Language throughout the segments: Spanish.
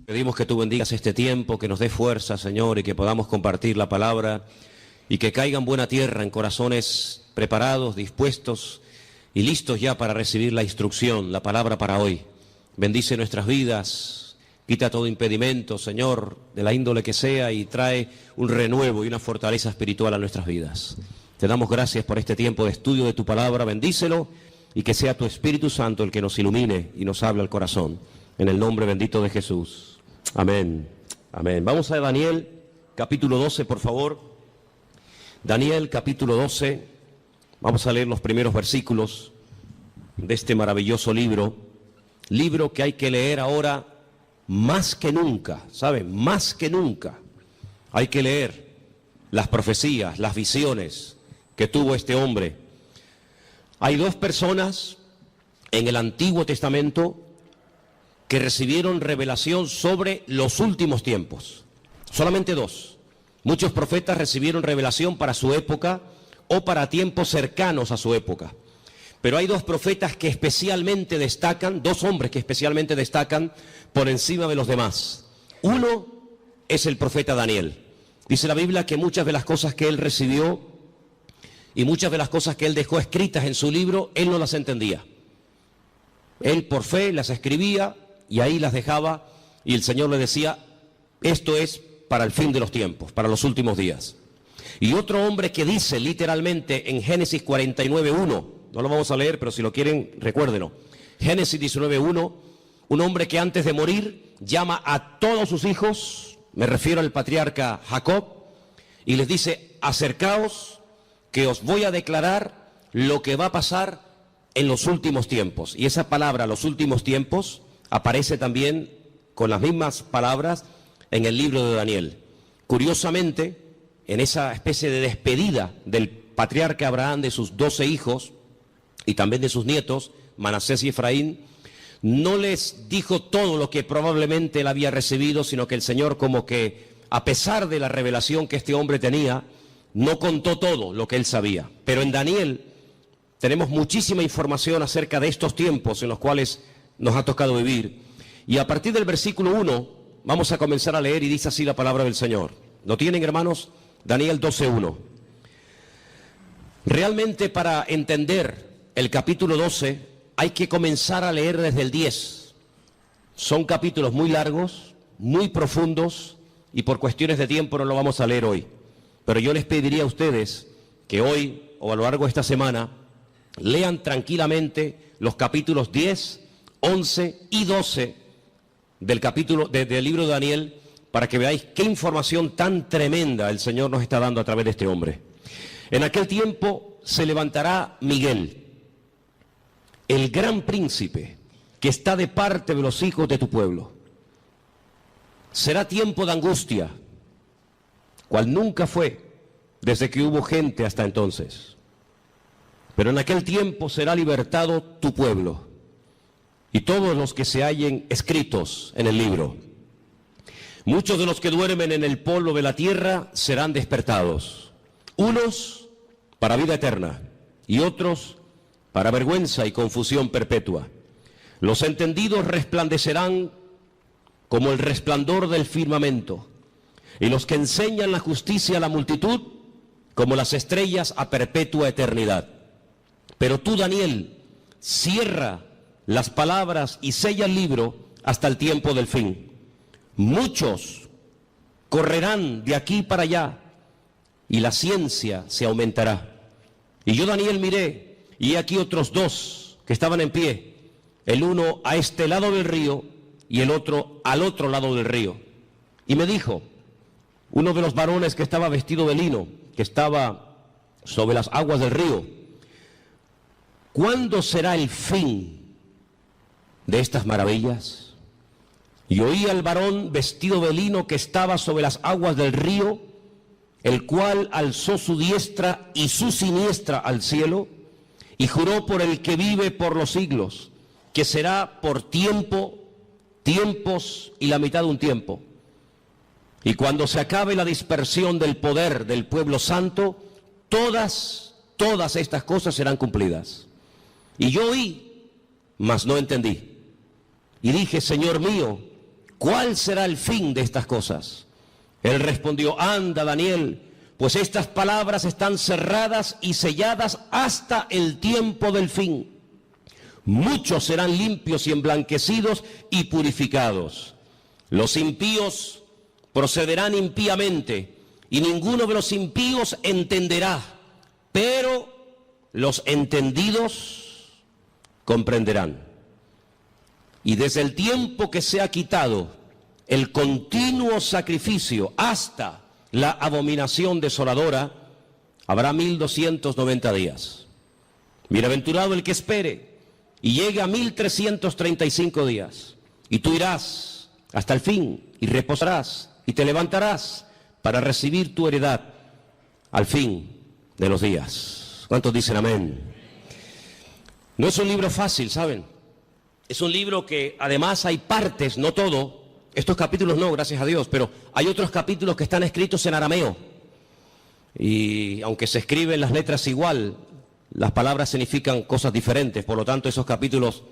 Pedimos que tú bendigas este tiempo, que nos dé fuerza, Señor, y que podamos compartir la palabra y que caiga en buena tierra, en corazones preparados, dispuestos y listos ya para recibir la instrucción, la palabra para hoy. Bendice nuestras vidas, quita todo impedimento, Señor, de la índole que sea, y trae un renuevo y una fortaleza espiritual a nuestras vidas. Te damos gracias por este tiempo de estudio de tu palabra, bendícelo y que sea tu Espíritu Santo el que nos ilumine y nos hable al corazón. En el nombre bendito de Jesús. Amén. Amén. Vamos a Daniel, capítulo 12, por favor. Daniel, capítulo 12. Vamos a leer los primeros versículos de este maravilloso libro. Libro que hay que leer ahora más que nunca, ¿saben? Más que nunca. Hay que leer las profecías, las visiones que tuvo este hombre. Hay dos personas en el Antiguo Testamento que recibieron revelación sobre los últimos tiempos. Solamente dos. Muchos profetas recibieron revelación para su época o para tiempos cercanos a su época. Pero hay dos profetas que especialmente destacan, dos hombres que especialmente destacan por encima de los demás. Uno es el profeta Daniel. Dice la Biblia que muchas de las cosas que él recibió y muchas de las cosas que él dejó escritas en su libro, él no las entendía. Él por fe las escribía y ahí las dejaba, y el Señor le decía, esto es para el fin de los tiempos, para los últimos días. Y otro hombre que dice literalmente en Génesis 49:1, no lo vamos a leer, pero si lo quieren, recuérdenlo. Génesis 19:1, un hombre que antes de morir llama a todos sus hijos, me refiero al patriarca Jacob, y les dice, acercaos, que os voy a declarar lo que va a pasar en los últimos tiempos. Y esa palabra, los últimos tiempos, aparece también con las mismas palabras en el libro de Daniel. Curiosamente, en esa especie de despedida del patriarca Abraham de sus 12 hijos y también de sus nietos, Manasés y Efraín, no les dijo todo lo que probablemente él había recibido, sino que el Señor, como que a pesar de la revelación que este hombre tenía, no contó todo lo que él sabía. Pero en Daniel tenemos muchísima información acerca de estos tiempos en los cuales nos ha tocado vivir. Y a partir del versículo 1 vamos a comenzar a leer, y dice así la palabra del Señor. ¿Lo tienen, hermanos? Daniel 12:1. Realmente, para entender el capítulo 12 hay que comenzar a leer desde el 10. Son capítulos muy largos, muy profundos, y por cuestiones de tiempo no lo vamos a leer hoy. Pero yo les pediría a ustedes que hoy o a lo largo de esta semana lean tranquilamente los capítulos 10, 11 y 12 del libro de Daniel, para que veáis qué información tan tremenda el Señor nos está dando a través de este hombre. En aquel tiempo se levantará Miguel, el gran príncipe, que está de parte de los hijos de tu pueblo. Será tiempo de angustia, cual nunca fue desde que hubo gente hasta entonces. Pero en aquel tiempo será libertado tu pueblo y todos los que se hallen escritos en el libro. Muchos de los que duermen en el polvo de la tierra serán despertados, unos para vida eterna y otros para vergüenza y confusión perpetua. Los entendidos resplandecerán como el resplandor del firmamento, y los que enseñan la justicia a la multitud como las estrellas a perpetua eternidad. Pero tú, Daniel, cierra las palabras y sella el libro hasta el tiempo del fin. Muchos correrán de aquí para allá y la ciencia se aumentará. Y yo, Daniel, miré, y aquí otros dos que estaban en pie, el uno a este lado del río y el otro al otro lado del río. Y me dijo, uno de los varones que estaba vestido de lino, que estaba sobre las aguas del río, ¿cuándo será el fin de estas maravillas? Y oí al varón vestido de lino que estaba sobre las aguas del río, el cual alzó su diestra y su siniestra al cielo, y juró por el que vive por los siglos, que será por tiempo, tiempos y la mitad de un tiempo. Y cuando se acabe la dispersión del poder del pueblo santo, todas estas cosas serán cumplidas. Y yo oí, mas no entendí. Y dije, Señor mío, ¿cuál será el fin de estas cosas? Él respondió, anda, Daniel, pues estas palabras están cerradas y selladas hasta el tiempo del fin. Muchos serán limpios y emblanquecidos y purificados. Los impíos procederán impíamente, y ninguno de los impíos entenderá, pero los entendidos comprenderán. Y desde el tiempo que se ha quitado el continuo sacrificio hasta la abominación desoladora, habrá 1290 días. Bienaventurado el que espere y llegue a 1335 días. Y tú irás hasta el fin y reposarás y te levantarás para recibir tu heredad al fin de los días. ¿Cuántos dicen amén? No es un libro fácil, ¿saben? Es un libro que además hay partes, no todo. Estos capítulos no, gracias a Dios, pero hay otros capítulos que están escritos en arameo. Y aunque se escriben las letras igual, las palabras significan cosas diferentes. Por lo tanto, esos capítulos,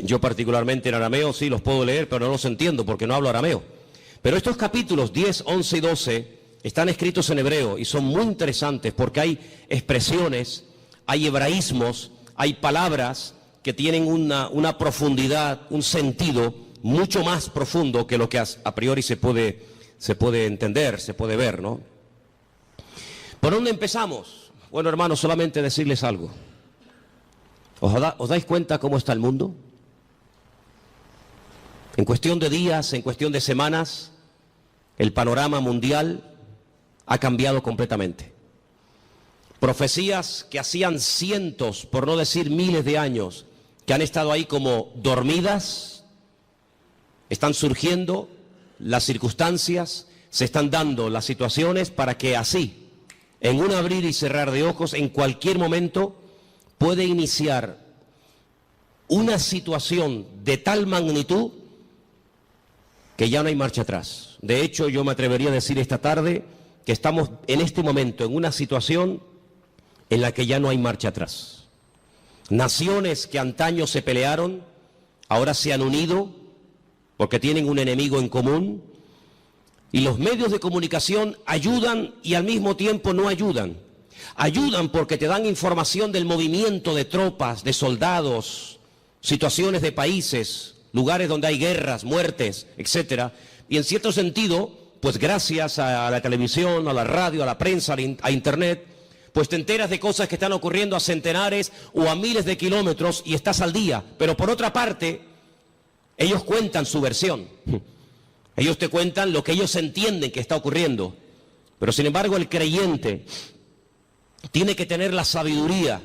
yo particularmente en arameo sí los puedo leer, pero no los entiendo porque no hablo arameo. Pero estos capítulos 10, 11 y 12 están escritos en hebreo y son muy interesantes porque hay expresiones, hay hebraísmos, hay palabras que tienen una profundidad, un sentido mucho más profundo que lo que a priori se puede entender, se puede ver, ¿no? ¿Por dónde empezamos? Bueno, hermanos, solamente decirles algo. ¿Os dais cuenta cómo está el mundo? En cuestión de días, en cuestión de semanas, el panorama mundial ha cambiado completamente. Profecías que hacían cientos, por no decir miles de años, que han estado ahí como dormidas, están surgiendo las circunstancias, se están dando las situaciones para que así, en un abrir y cerrar de ojos, en cualquier momento, puede iniciar una situación de tal magnitud que ya no hay marcha atrás. De hecho, yo me atrevería a decir esta tarde que estamos en este momento en una situación en la que ya no hay marcha atrás. Naciones que antaño se pelearon, ahora se han unido porque tienen un enemigo en común, y los medios de comunicación ayudan y al mismo tiempo no ayudan. Ayudan porque te dan información del movimiento de tropas, de soldados, situaciones de países, lugares donde hay guerras, muertes, etcétera. Y en cierto sentido, pues gracias a la televisión, a la radio, a la prensa, a internet, pues te enteras de cosas que están ocurriendo a centenares o a miles de kilómetros y estás al día. Pero por otra parte, ellos cuentan su versión. Ellos te cuentan lo que ellos entienden que está ocurriendo. Pero sin embargo, el creyente tiene que tener la sabiduría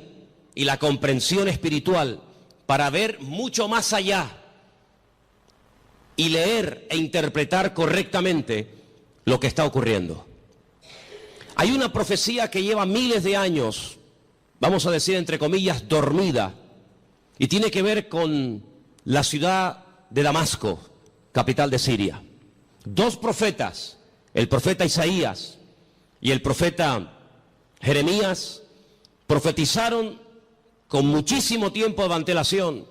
y la comprensión espiritual para ver mucho más allá y leer e interpretar correctamente lo que está ocurriendo. Hay una profecía que lleva miles de años, vamos a decir entre comillas, dormida, y tiene que ver con la ciudad de Damasco, capital de Siria. Dos profetas, el profeta Isaías y el profeta Jeremías, profetizaron con muchísimo tiempo de antelación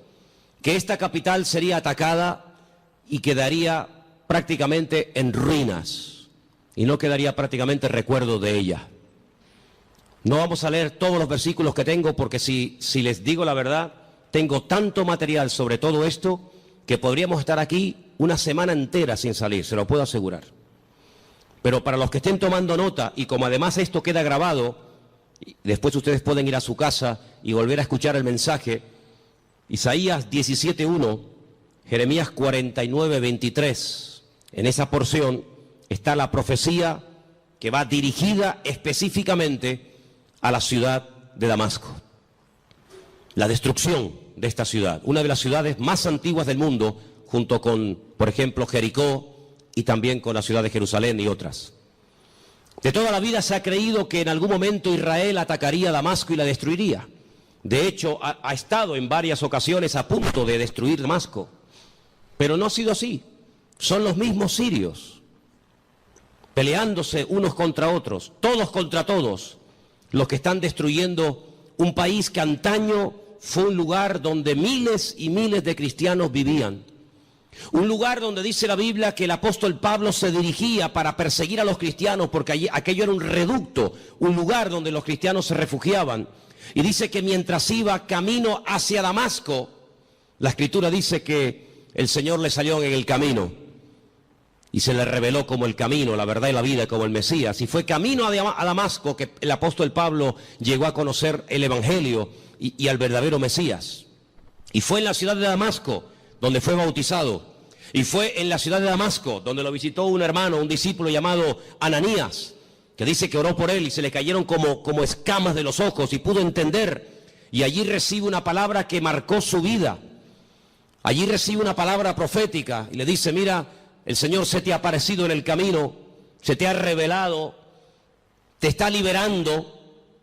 que esta capital sería atacada y quedaría prácticamente en ruinas y no quedaría prácticamente recuerdo de ella. No vamos a leer todos los versículos que tengo porque si les digo la verdad, tengo tanto material sobre todo esto que podríamos estar aquí una semana entera sin salir, se lo puedo asegurar. Pero para los que estén tomando nota, y como además esto queda grabado, después ustedes pueden ir a su casa y volver a escuchar el mensaje, Isaías 17:1, Jeremías 49:23, en esa porción está la profecía que va dirigida específicamente a la ciudad de Damasco. La destrucción de esta ciudad, una de las ciudades más antiguas del mundo, junto con, por ejemplo, Jericó y también con la ciudad de Jerusalén y otras. De toda la vida se ha creído que en algún momento Israel atacaría Damasco y la destruiría. De hecho, ha estado en varias ocasiones a punto de destruir Damasco. Pero no ha sido así. Son los mismos sirios, peleándose unos contra otros, todos contra todos, los que están destruyendo un país que antaño fue un lugar donde miles y miles de cristianos vivían. Un lugar donde dice la Biblia que el apóstol Pablo se dirigía para perseguir a los cristianos, porque allí, aquello era un reducto, un lugar donde los cristianos se refugiaban. Y dice que mientras iba camino hacia Damasco, la Escritura dice que el Señor le salió en el camino y se le reveló como el camino, la verdad y la vida, como el Mesías. Y fue camino a Damasco que el apóstol Pablo llegó a conocer el Evangelio y al verdadero Mesías. Y fue en la ciudad de Damasco donde fue bautizado. Y fue en la ciudad de Damasco donde lo visitó un hermano, un discípulo llamado Ananías, que dice que oró por él y se le cayeron como escamas de los ojos y pudo entender. Y allí recibe una palabra que marcó su vida. Allí recibe una palabra profética y le dice: mira, el Señor se te ha aparecido en el camino, se te ha revelado, te está liberando.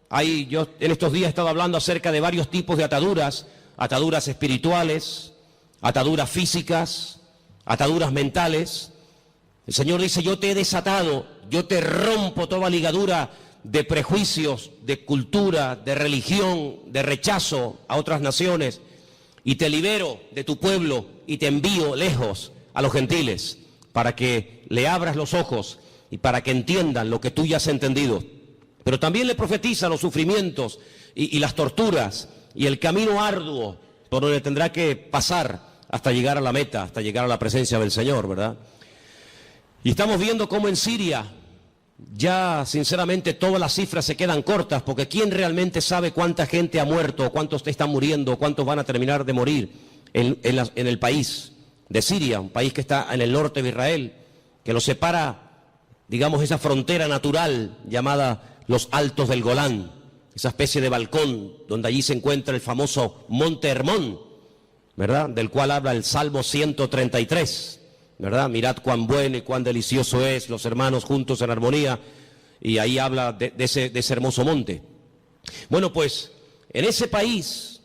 Ahí yo en estos días he estado hablando acerca de varios tipos de ataduras, ataduras espirituales, ataduras físicas, ataduras mentales. El Señor dice: yo te he desatado, yo te rompo toda ligadura de prejuicios, de cultura, de religión, de rechazo a otras naciones, y te libero de tu pueblo y te envío lejos a los gentiles, para que le abras los ojos y para que entiendan lo que tú ya has entendido. Pero también le profetiza los sufrimientos y las torturas y el camino arduo por donde tendrá que pasar hasta llegar a la meta, hasta llegar a la presencia del Señor, ¿verdad? Y estamos viendo cómo en Siria ya sinceramente todas las cifras se quedan cortas, porque ¿quién realmente sabe cuánta gente ha muerto, cuántos están muriendo, cuántos van a terminar de morir en el país de Siria, un país que está en el norte de Israel, que lo separa, digamos, esa frontera natural llamada los Altos del Golán, esa especie de balcón donde allí se encuentra el famoso Monte Hermón, ¿verdad?, del cual habla el Salmo 133, ¿verdad? Mirad cuán bueno y cuán delicioso es los hermanos juntos en armonía, y ahí habla de ese hermoso monte. Bueno, pues en ese país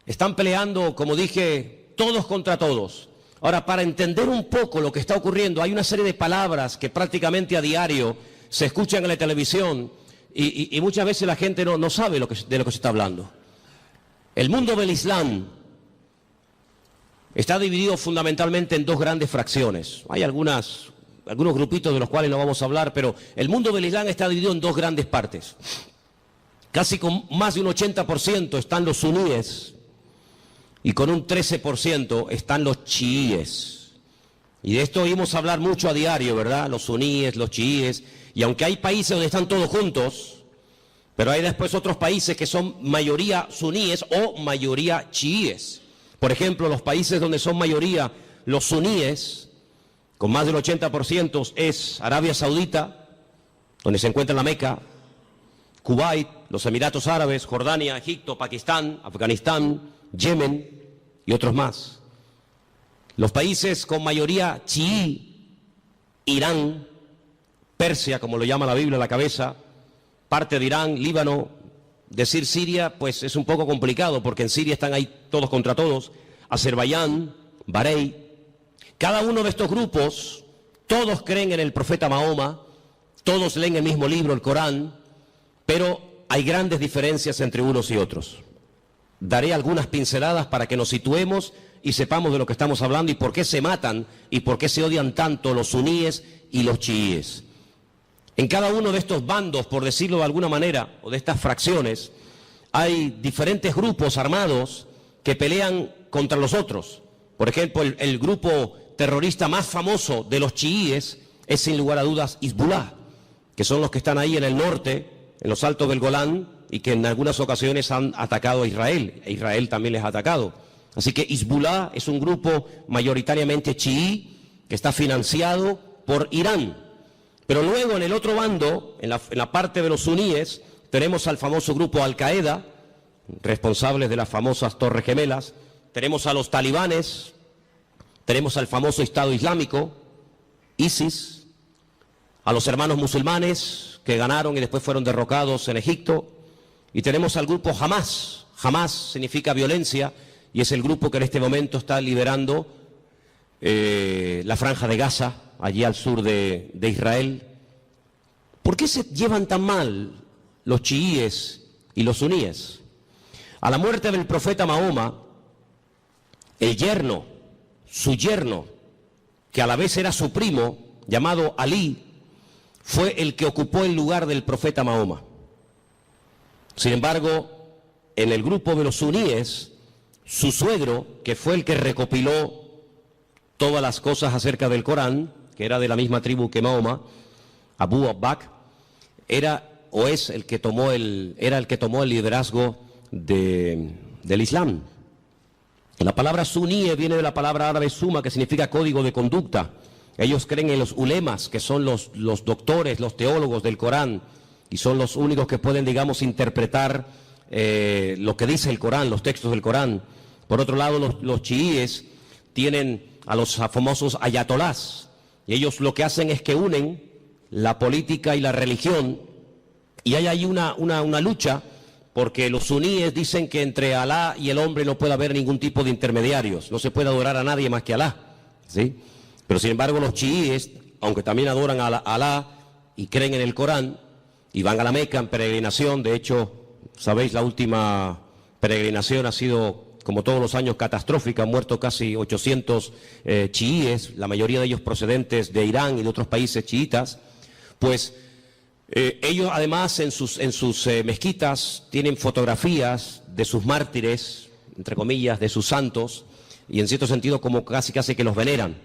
están peleando, como dije, todos contra todos. Ahora, para entender un poco lo que está ocurriendo, hay una serie de palabras que prácticamente a diario se escuchan en la televisión y muchas veces la gente no sabe de lo que se está hablando. El mundo del Islam está dividido fundamentalmente en dos grandes fracciones. Hay algunos grupitos de los cuales no vamos a hablar, pero el mundo del Islam está dividido en dos grandes partes. Casi con más de un 80% están los suníes y con un 13% están los chiíes. Y de esto oímos hablar mucho a diario, ¿verdad? Los suníes, los chiíes. Y aunque hay países donde están todos juntos, pero hay después otros países que son mayoría suníes o mayoría chiíes. Por ejemplo, los países donde son mayoría los suníes, con más del 80%, es Arabia Saudita, donde se encuentra la Meca, Kuwait, los Emiratos Árabes, Jordania, Egipto, Pakistán, Afganistán, Yemen y otros más. Los países con mayoría chií, Irán, Persia, como lo llama la Biblia a la cabeza, parte de Irán, Líbano. Decir Siria, pues es un poco complicado, porque en Siria están ahí todos contra todos, Azerbaiyán, Bahrein. Cada uno de estos grupos, todos creen en el profeta Mahoma, todos leen el mismo libro, el Corán, pero hay grandes diferencias entre unos y otros. Daré algunas pinceladas para que nos situemos y sepamos de lo que estamos hablando y por qué se matan y por qué se odian tanto los suníes y los chiíes. En cada uno de estos bandos, por decirlo de alguna manera, o de estas fracciones, hay diferentes grupos armados que pelean contra los otros. Por ejemplo, el grupo terrorista más famoso de los chiíes es sin lugar a dudas Hezbollah, que son los que están ahí en el norte, en los Altos del Golán, y que en algunas ocasiones han atacado a Israel, e Israel también les ha atacado. Así que Hezbollah es un grupo mayoritariamente chií que está financiado por Irán. Pero luego en el otro bando, en la parte de los suníes, tenemos al famoso grupo Al-Qaeda, responsables de las famosas Torres Gemelas, tenemos a los talibanes, tenemos al famoso Estado Islámico, ISIS, a los hermanos musulmanes que ganaron y después fueron derrocados en Egipto, y tenemos al grupo Hamas. Hamas significa violencia y es el grupo que en este momento está liberando la franja de Gaza, allí al sur de Israel. ¿Por qué se llevan tan mal los chiíes y los suníes? A la muerte del profeta Mahoma, su yerno, que a la vez era su primo, llamado Ali, fue el que ocupó el lugar del profeta Mahoma. Sin embargo, en el grupo de los suníes, su suegro, que fue el que recopiló todas las cosas acerca del Corán, que era de la misma tribu que Mahoma, Abu Bakr, era el que tomó el liderazgo del Islam. La palabra suní viene de la palabra árabe suma, que significa código de conducta. Ellos creen en los ulemas, que son los doctores, los teólogos del Corán, y son los únicos que pueden, digamos, interpretar lo que dice el Corán, los textos del Corán. Por otro lado, los chiíes tienen a los famosos ayatolás, y ellos lo que hacen es que unen la política y la religión, y hay ahí una lucha, porque los suníes dicen que entre Alá y el hombre no puede haber ningún tipo de intermediarios, no se puede adorar a nadie más que a Alá, ¿sí? Pero sin embargo los chiíes, aunque también adoran a Alá y creen en el Corán, y van a la Meca en peregrinación. De hecho, sabéis, la última peregrinación ha sido, como todos los años, catastrófica. Han muerto casi 800 chiíes, la mayoría de ellos procedentes de Irán y de otros países chiitas. Pues ellos además en sus mezquitas tienen fotografías de sus mártires, entre comillas, de sus santos, y en cierto sentido como casi que los veneran.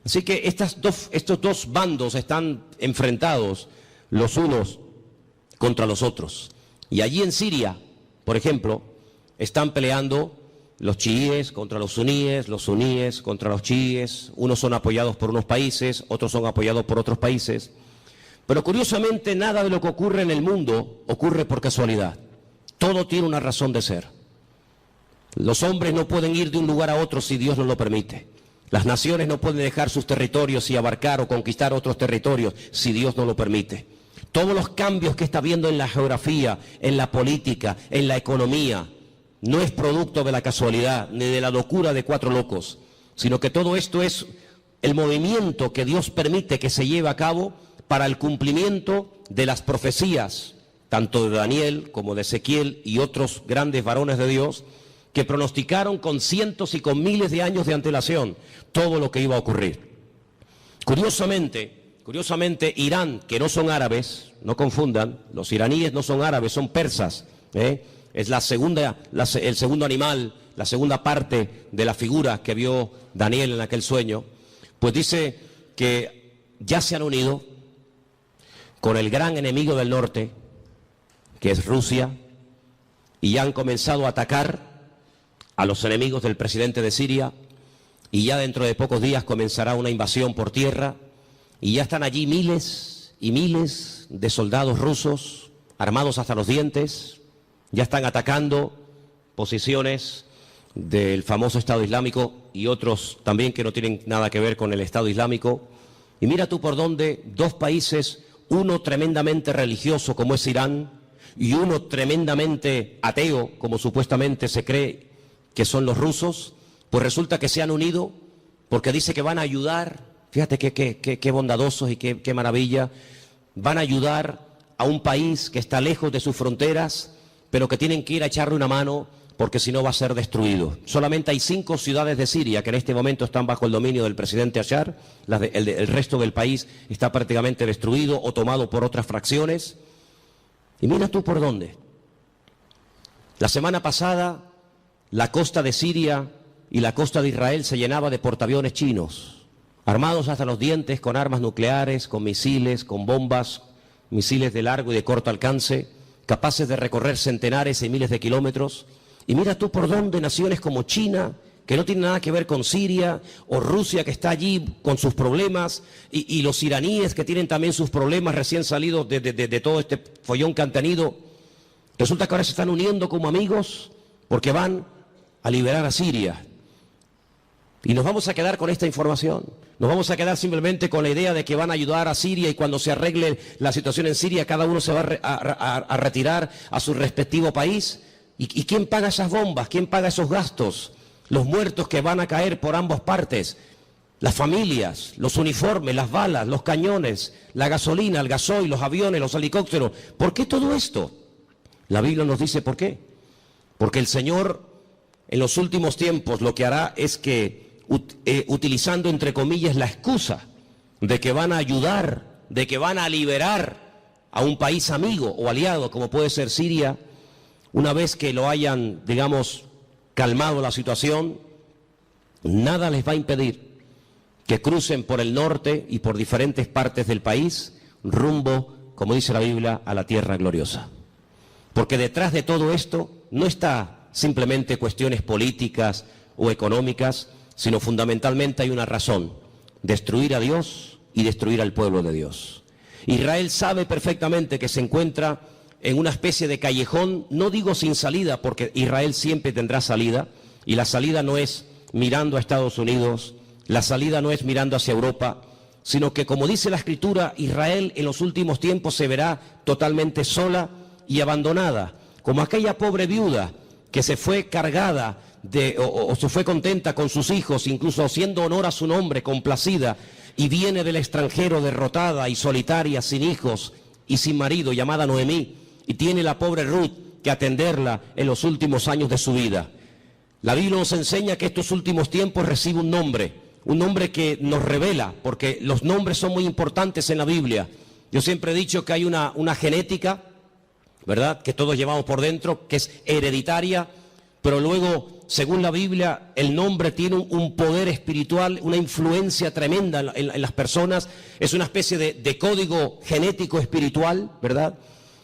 Así que estos dos bandos están enfrentados los unos contra los otros. Y allí en Siria, por ejemplo, están peleando los chiíes contra los suníes contra los chiíes. Unos son apoyados por unos países, otros son apoyados por otros países. Pero curiosamente nada de lo que ocurre en el mundo ocurre por casualidad. Todo tiene una razón de ser. Los hombres no pueden ir de un lugar a otro si Dios no lo permite. Las naciones no pueden dejar sus territorios y abarcar o conquistar otros territorios si Dios no lo permite. Todos los cambios que está habiendo en la geografía, en la política, en la economía, no es producto de la casualidad ni de la locura de cuatro locos, sino que todo esto es el movimiento que Dios permite que se lleve a cabo para el cumplimiento de las profecías, tanto de Daniel como de Ezequiel y otros grandes varones de Dios, que pronosticaron con cientos y con miles de años de antelación todo lo que iba a ocurrir. Curiosamente, Irán, que no son árabes, no confundan, los iraníes no son árabes, son persas, es el segundo animal, la segunda parte de la figura que vio Daniel en aquel sueño, pues dice que ya se han unido con el gran enemigo del norte, que es Rusia, y ya han comenzado a atacar a los enemigos del presidente de Siria, y ya dentro de pocos días comenzará una invasión por tierra, y ya están allí miles y miles de soldados rusos, armados hasta los dientes, ya están atacando posiciones del famoso Estado Islámico y otros también que no tienen nada que ver con el Estado Islámico. Y mira tú por dónde dos países, uno tremendamente religioso como es Irán, y uno tremendamente ateo, como supuestamente se cree que son los rusos, pues resulta que se han unido porque dice que van a ayudar. Fíjate qué bondadosos y qué maravilla. Van a ayudar a un país que está lejos de sus fronteras, pero que tienen que ir a echarle una mano porque si no va a ser destruido. Solamente hay 5 ciudades de Siria que en este momento están bajo el dominio del presidente Bashar. El resto del país está prácticamente destruido o tomado por otras fracciones. Y mira tú por dónde. La semana pasada, la costa de Siria y la costa de Israel se llenaba de portaaviones chinos, armados hasta los dientes con armas nucleares, con misiles, con bombas, misiles de largo y de corto alcance, capaces de recorrer centenares y miles de kilómetros. Y mira tú por dónde naciones como China, que no tiene nada que ver con Siria, o Rusia, que está allí con sus problemas, y los iraníes, que tienen también sus problemas recién salidos de todo este follón que han tenido, resulta que ahora se están uniendo como amigos porque van a liberar a Siria. Y nos vamos a quedar con esta información, nos vamos a quedar simplemente con la idea de que van a ayudar a Siria y cuando se arregle la situación en Siria cada uno se va a retirar a su respectivo país. ¿Y quién paga esas bombas? ¿Quién paga esos gastos? Los muertos que van a caer por ambas partes, las familias, los uniformes, las balas, los cañones, la gasolina, el gasoil, los aviones, los helicópteros. ¿Por qué todo esto? La Biblia nos dice por qué. Porque el Señor en los últimos tiempos lo que hará es que utilizando entre comillas la excusa de que van a ayudar, de que van a liberar a un país amigo o aliado como puede ser Siria, una vez que lo hayan, digamos, calmado la situación, nada les va a impedir que crucen por el norte y por diferentes partes del país rumbo, como dice la Biblia, a la tierra gloriosa. Porque detrás de todo esto no está simplemente cuestiones políticas o económicas, sino fundamentalmente hay una razón: destruir a Dios y destruir al pueblo de Dios. Israel sabe perfectamente que se encuentra en una especie de callejón, no digo sin salida, porque Israel siempre tendrá salida, y la salida no es mirando a Estados Unidos, la salida no es mirando hacia Europa, sino que, como dice la Escritura, Israel en los últimos tiempos se verá totalmente sola y abandonada, como aquella pobre viuda que se fue cargada o se fue contenta con sus hijos, incluso haciendo honor a su nombre, complacida, y viene del extranjero derrotada y solitaria, sin hijos y sin marido, llamada Noemí, y tiene la pobre Ruth que atenderla en los últimos años de su vida. La Biblia nos enseña que estos últimos tiempos recibe un nombre que nos revela, porque los nombres son muy importantes en la Biblia. Yo siempre he dicho que hay una genética, ¿verdad?, que todos llevamos por dentro, que es hereditaria, pero luego, según la Biblia, el nombre tiene un poder espiritual, una influencia tremenda en las personas. Es una especie de código genético espiritual, ¿verdad?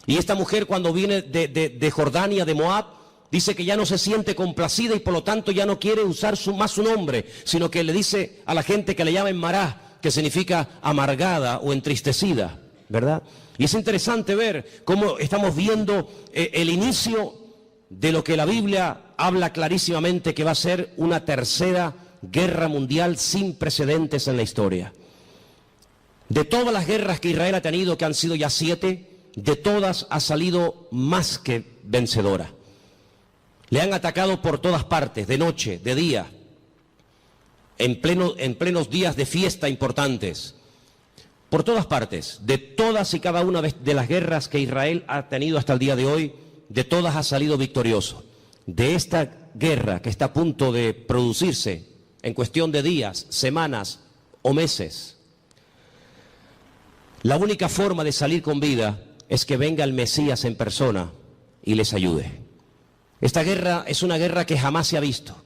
Y esta mujer, cuando viene de Jordania, de Moab, dice que ya no se siente complacida y por lo tanto ya no quiere usar más su nombre, sino que le dice a la gente que le llamen Mará, que significa amargada o entristecida, ¿verdad? Y es interesante ver cómo estamos viendo el inicio de lo que la Biblia habla clarísimamente, que va a ser una tercera guerra mundial sin precedentes en la historia. De todas las guerras que Israel ha tenido, que han sido ya 7, de todas ha salido más que vencedora. Le han atacado por todas partes, de noche, de día, en plenos días de fiesta importantes, por todas partes. De todas y cada una de las guerras que Israel ha tenido hasta el día de hoy, de todas ha salido victorioso. De esta guerra que está a punto de producirse en cuestión de días, semanas o meses, la única forma de salir con vida es que venga el Mesías en persona y les ayude. Esta guerra es una guerra que jamás se ha visto.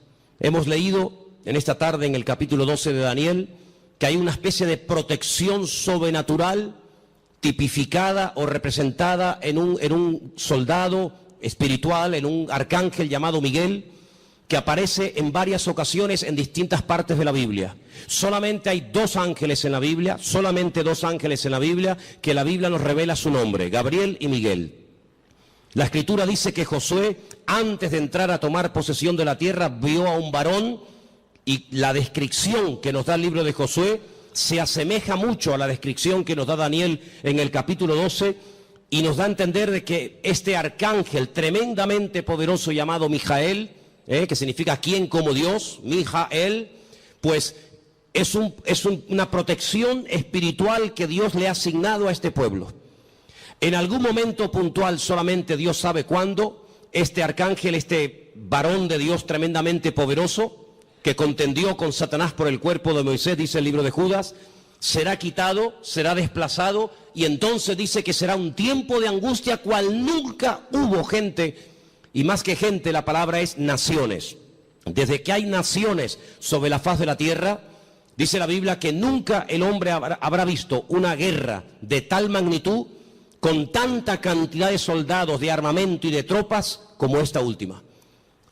Hemos leído en esta tarde en el capítulo 12 de Daniel que hay una especie de protección sobrenatural tipificada o representada en un soldado espiritual, en un arcángel llamado Miguel, que aparece en varias ocasiones en distintas partes de la Biblia. Solamente hay 2 ángeles en la Biblia, solamente 2 ángeles en la Biblia, que la Biblia nos revela su nombre: Gabriel y Miguel. La Escritura dice que Josué, antes de entrar a tomar posesión de la tierra, vio a un varón, y la descripción que nos da el libro de Josué se asemeja mucho a la descripción que nos da Daniel en el capítulo 12, y nos da a entender de que este arcángel tremendamente poderoso llamado Mijael, que significa quien como Dios, Mijael, pues es una protección espiritual que Dios le ha asignado a este pueblo. En algún momento puntual, solamente Dios sabe cuándo, este arcángel, este varón de Dios tremendamente poderoso, que contendió con Satanás por el cuerpo de Moisés, dice el libro de Judas, será quitado, será desplazado, y entonces dice que será un tiempo de angustia cual nunca hubo gente, y más que gente, la palabra es naciones. Desde que hay naciones sobre la faz de la tierra, dice la Biblia que nunca el hombre habrá visto una guerra de tal magnitud, con tanta cantidad de soldados, de armamento y de tropas como esta última.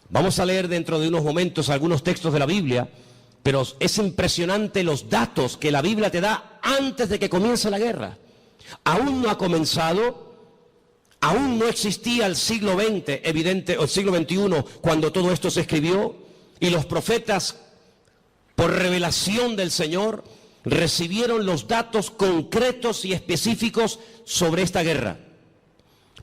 Vamos a leer dentro de unos momentos algunos textos de la Biblia, pero es impresionante los datos que la Biblia te da antes de que comience la guerra. Aún no ha comenzado, aún no existía el siglo XX, o el siglo XXI, cuando todo esto se escribió, y los profetas, por revelación del Señor, recibieron los datos concretos y específicos sobre esta guerra.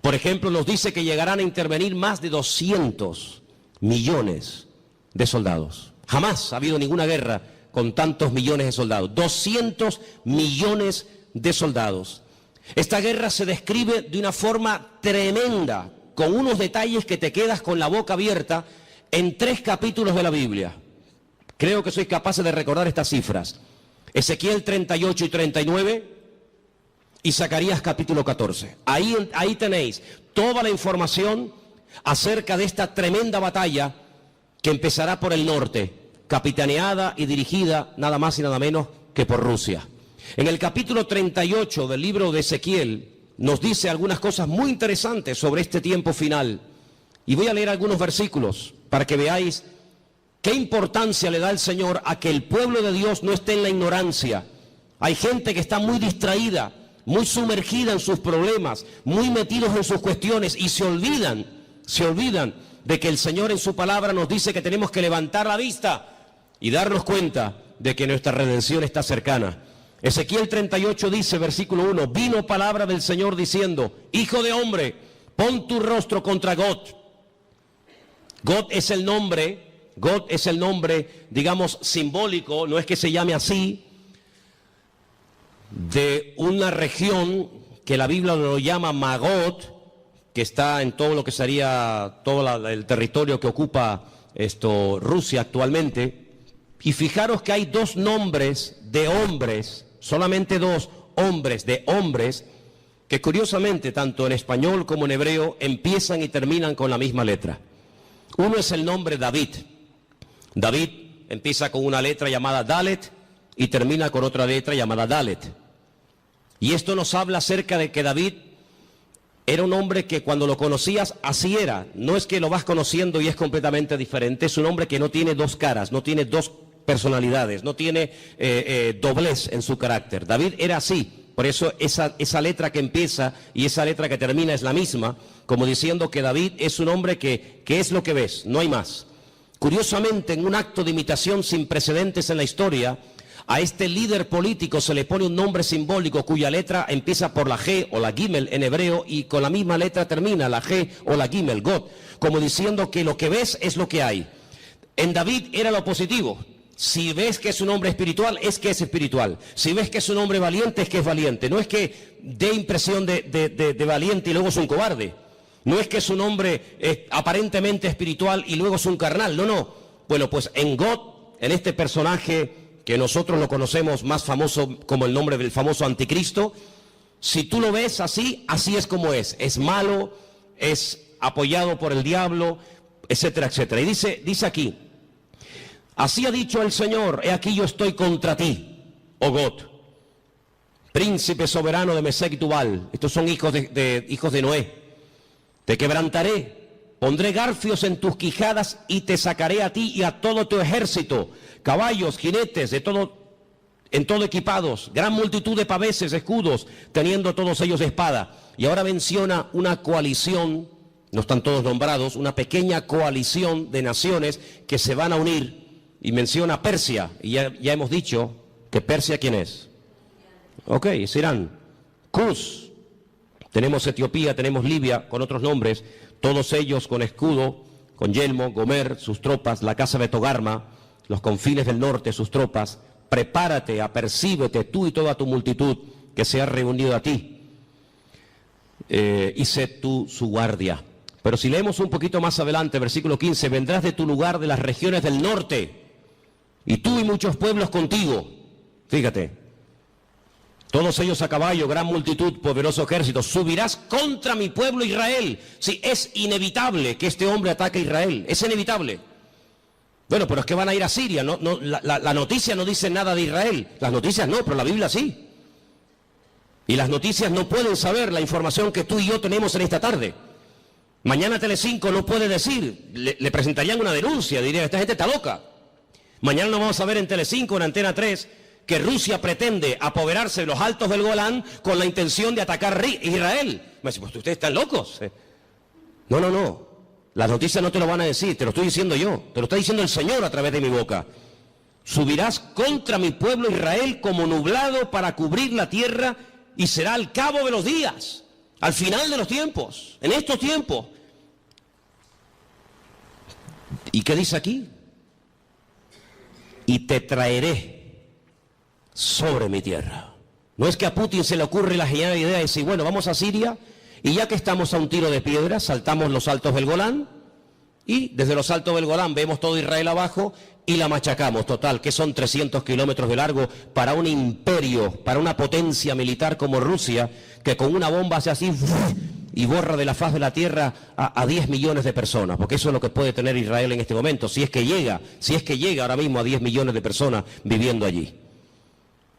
Por ejemplo, nos dice que llegarán a intervenir más de 200 millones de soldados. Jamás ha habido ninguna guerra con tantos millones de soldados. 200 millones de soldados. Esta guerra se describe de una forma tremenda, con unos detalles que te quedas con la boca abierta, en 3 capítulos de la Biblia, Creo que sois capaces de recordar estas cifras. Ezequiel 38 y 39 y Zacarías capítulo 14. Ahí tenéis toda la información acerca de esta tremenda batalla que empezará por el norte, capitaneada y dirigida nada más y nada menos que por Rusia. En el capítulo 38 del libro de Ezequiel nos dice algunas cosas muy interesantes sobre este tiempo final. Y voy a leer algunos versículos para que veáis qué importancia le da el Señor a que el pueblo de Dios no esté en la ignorancia. Hay gente que está muy distraída, muy sumergida en sus problemas, muy metidos en sus cuestiones y se olvidan de que el Señor en su palabra nos dice que tenemos que levantar la vista y darnos cuenta de que nuestra redención está cercana. Ezequiel 38 dice, versículo 1, vino palabra del Señor diciendo, hijo de hombre, pon tu rostro contra Gog. Gog es el nombre, digamos, simbólico, no es que se llame así, de una región que la Biblia lo llama Magot, que está en todo lo que sería todo el territorio que ocupa Rusia actualmente. Y fijaros que hay dos nombres de hombres, solamente dos hombres de hombres, que curiosamente, tanto en español como en hebreo, empiezan y terminan con la misma letra. Uno es el nombre David. David empieza con una letra llamada Dalet y termina con otra letra llamada Dalet. Y esto nos habla acerca de que David era un hombre que cuando lo conocías, así era. No es que lo vas conociendo y es completamente diferente. Es un hombre que no tiene dos caras, no tiene dos personalidades, no tiene doblez en su carácter. David era así. Por eso esa letra que empieza y esa letra que termina es la misma, como diciendo que David es un hombre que es lo que ves, no hay más. Curiosamente, en un acto de imitación sin precedentes en la historia, a este líder político se le pone un nombre simbólico cuya letra empieza por la G o la Gimel en hebreo y con la misma letra termina la G o la Gimel, God, como diciendo que lo que ves es lo que hay. En David era lo positivo. Si ves que es un hombre espiritual, es que es espiritual. Si ves que es un hombre valiente, es que es valiente. No es que dé impresión de valiente y luego es un cobarde. No es que es un hombre aparentemente espiritual y luego es un carnal. No, no. Bueno, pues en God, en este personaje que nosotros lo conocemos más famoso como el nombre del famoso anticristo, si tú lo ves así, así es como es. Es malo, es apoyado por el diablo, etcétera, etcétera. Y dice aquí, así ha dicho el Señor, he aquí yo estoy contra ti, oh God, príncipe soberano de Mesec y Tubal. Estos son hijos de Noé. Te quebrantaré, pondré garfios en tus quijadas y te sacaré a ti y a todo tu ejército, caballos, jinetes, en todo equipados, gran multitud de paveses, escudos, teniendo todos ellos espada. Y ahora menciona una coalición, no están todos nombrados, una pequeña coalición de naciones que se van a unir. Y menciona Persia, y ya hemos dicho que Persia, ¿quién es? Ok, es Irán. Cus, tenemos Etiopía, tenemos Libia, con otros nombres, todos ellos con escudo, con yelmo, Gomer, sus tropas, la casa de Togarma, los confines del norte, sus tropas. Prepárate, apercíbete tú y toda tu multitud que se ha reunido a ti, y sé tú su guardia. Pero si leemos un poquito más adelante, versículo 15, vendrás de tu lugar de las regiones del norte, y tú y muchos pueblos contigo. Fíjate, todos ellos a caballo, gran multitud, poderoso ejército. Subirás contra mi pueblo Israel. Sí, es inevitable que este hombre ataque a Israel, es inevitable. Bueno, pero es que van a ir a Siria. La noticia no dice nada de Israel. Las noticias no, pero la Biblia sí. Y las noticias no pueden saber la información que tú y yo tenemos en esta tarde. Mañana Telecinco no puede decir, le presentarían una denuncia, dirían, esta gente está loca. Mañana no vamos a ver en Telecinco, en Antena 3, que Rusia pretende apoderarse de los altos del Golán con la intención de atacar Israel. Me dice, pues ustedes están locos. No, no, no. Las noticias no te lo van a decir, te lo estoy diciendo yo. Te lo está diciendo el Señor a través de mi boca. Subirás contra mi pueblo Israel como nublado para cubrir la tierra y será al cabo de los días, al final de los tiempos, en estos tiempos. ¿Y qué dice aquí? Y te traeré sobre mi tierra. No es que a Putin se le ocurre la genial idea de decir, bueno, vamos a Siria y ya que estamos a un tiro de piedra, saltamos los altos del Golán y desde los altos del Golán vemos todo Israel abajo y la machacamos, total, que son 300 kilómetros de largo para un imperio, para una potencia militar como Rusia, que con una bomba hace así y borra de la faz de la tierra a 10 millones de personas, porque eso es lo que puede tener Israel en este momento, si es que llega ahora mismo a 10 millones de personas viviendo allí.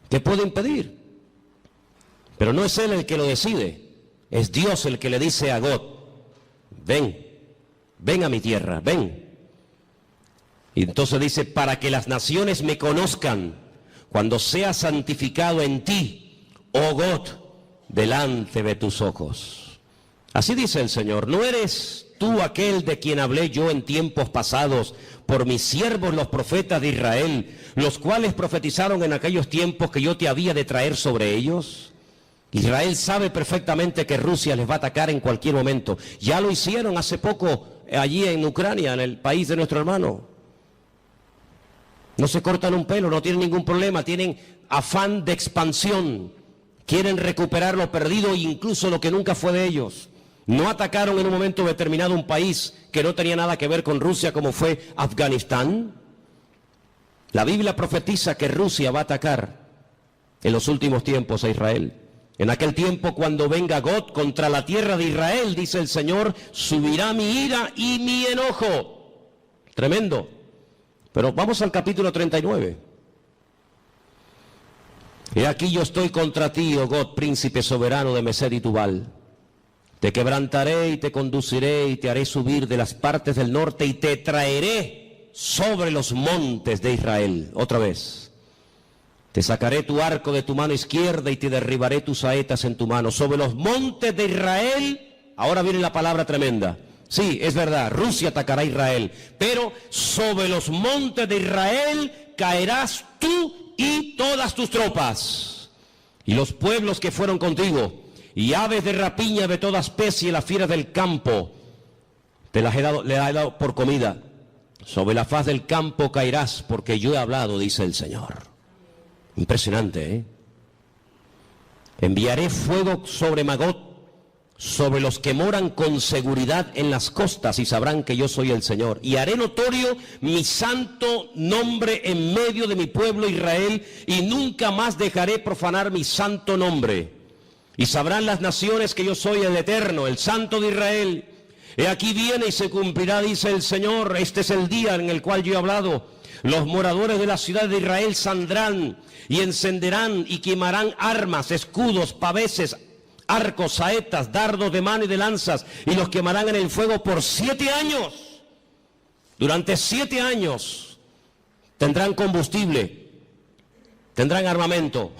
¿Qué puede impedir? Pero no es él el que lo decide, es Dios el que le dice a God, ven a mi tierra, ven. Y entonces dice, para que las naciones me conozcan, cuando sea santificado en ti, oh God, delante de tus ojos. Así dice el Señor, ¿no eres tú aquel de quien hablé yo en tiempos pasados por mis siervos los profetas de Israel, los cuales profetizaron en aquellos tiempos que yo te había de traer sobre ellos? Israel sabe perfectamente que Rusia les va a atacar en cualquier momento. Ya lo hicieron hace poco allí en Ucrania, en el país de nuestro hermano. No se cortan un pelo, no tienen ningún problema, tienen afán de expansión. Quieren recuperar lo perdido e incluso lo que nunca fue de ellos. No atacaron en un momento determinado un país que no tenía nada que ver con Rusia, como fue Afganistán. La Biblia profetiza que Rusia va a atacar en los últimos tiempos a Israel. En aquel tiempo, cuando venga God contra la tierra de Israel, dice el Señor, subirá mi ira y mi enojo. Tremendo. Pero vamos al capítulo 39. He aquí yo estoy contra ti, oh God, príncipe soberano de Mesed y Tubal. Te quebrantaré y te conduciré y te haré subir de las partes del norte y te traeré sobre los montes de Israel. Otra vez. Te sacaré tu arco de tu mano izquierda y te derribaré tus saetas en tu mano. Sobre los montes de Israel, ahora viene la palabra tremenda. Sí, es verdad, Rusia atacará a Israel, pero sobre los montes de Israel caerás tú y todas tus tropas, y los pueblos que fueron contigo, y aves de rapiña de toda especie, las fieras del campo, le he dado por comida. Sobre la faz del campo caerás, porque yo he hablado, dice el Señor. Impresionante, ¿eh? Enviaré fuego sobre Magot, sobre los que moran con seguridad en las costas, y sabrán que yo soy el Señor. Y haré notorio mi santo nombre en medio de mi pueblo Israel, y nunca más dejaré profanar mi santo nombre. Y sabrán las naciones que yo soy el Eterno, el Santo de Israel. He aquí viene y se cumplirá, dice el Señor, este es el día en el cual yo he hablado. Los moradores de la ciudad de Israel saldrán y encenderán y quemarán armas, escudos, paveses, arcos, saetas, dardos de mano y de lanzas, y los quemarán en el fuego por 7 años. Durante 7 años tendrán combustible, tendrán armamento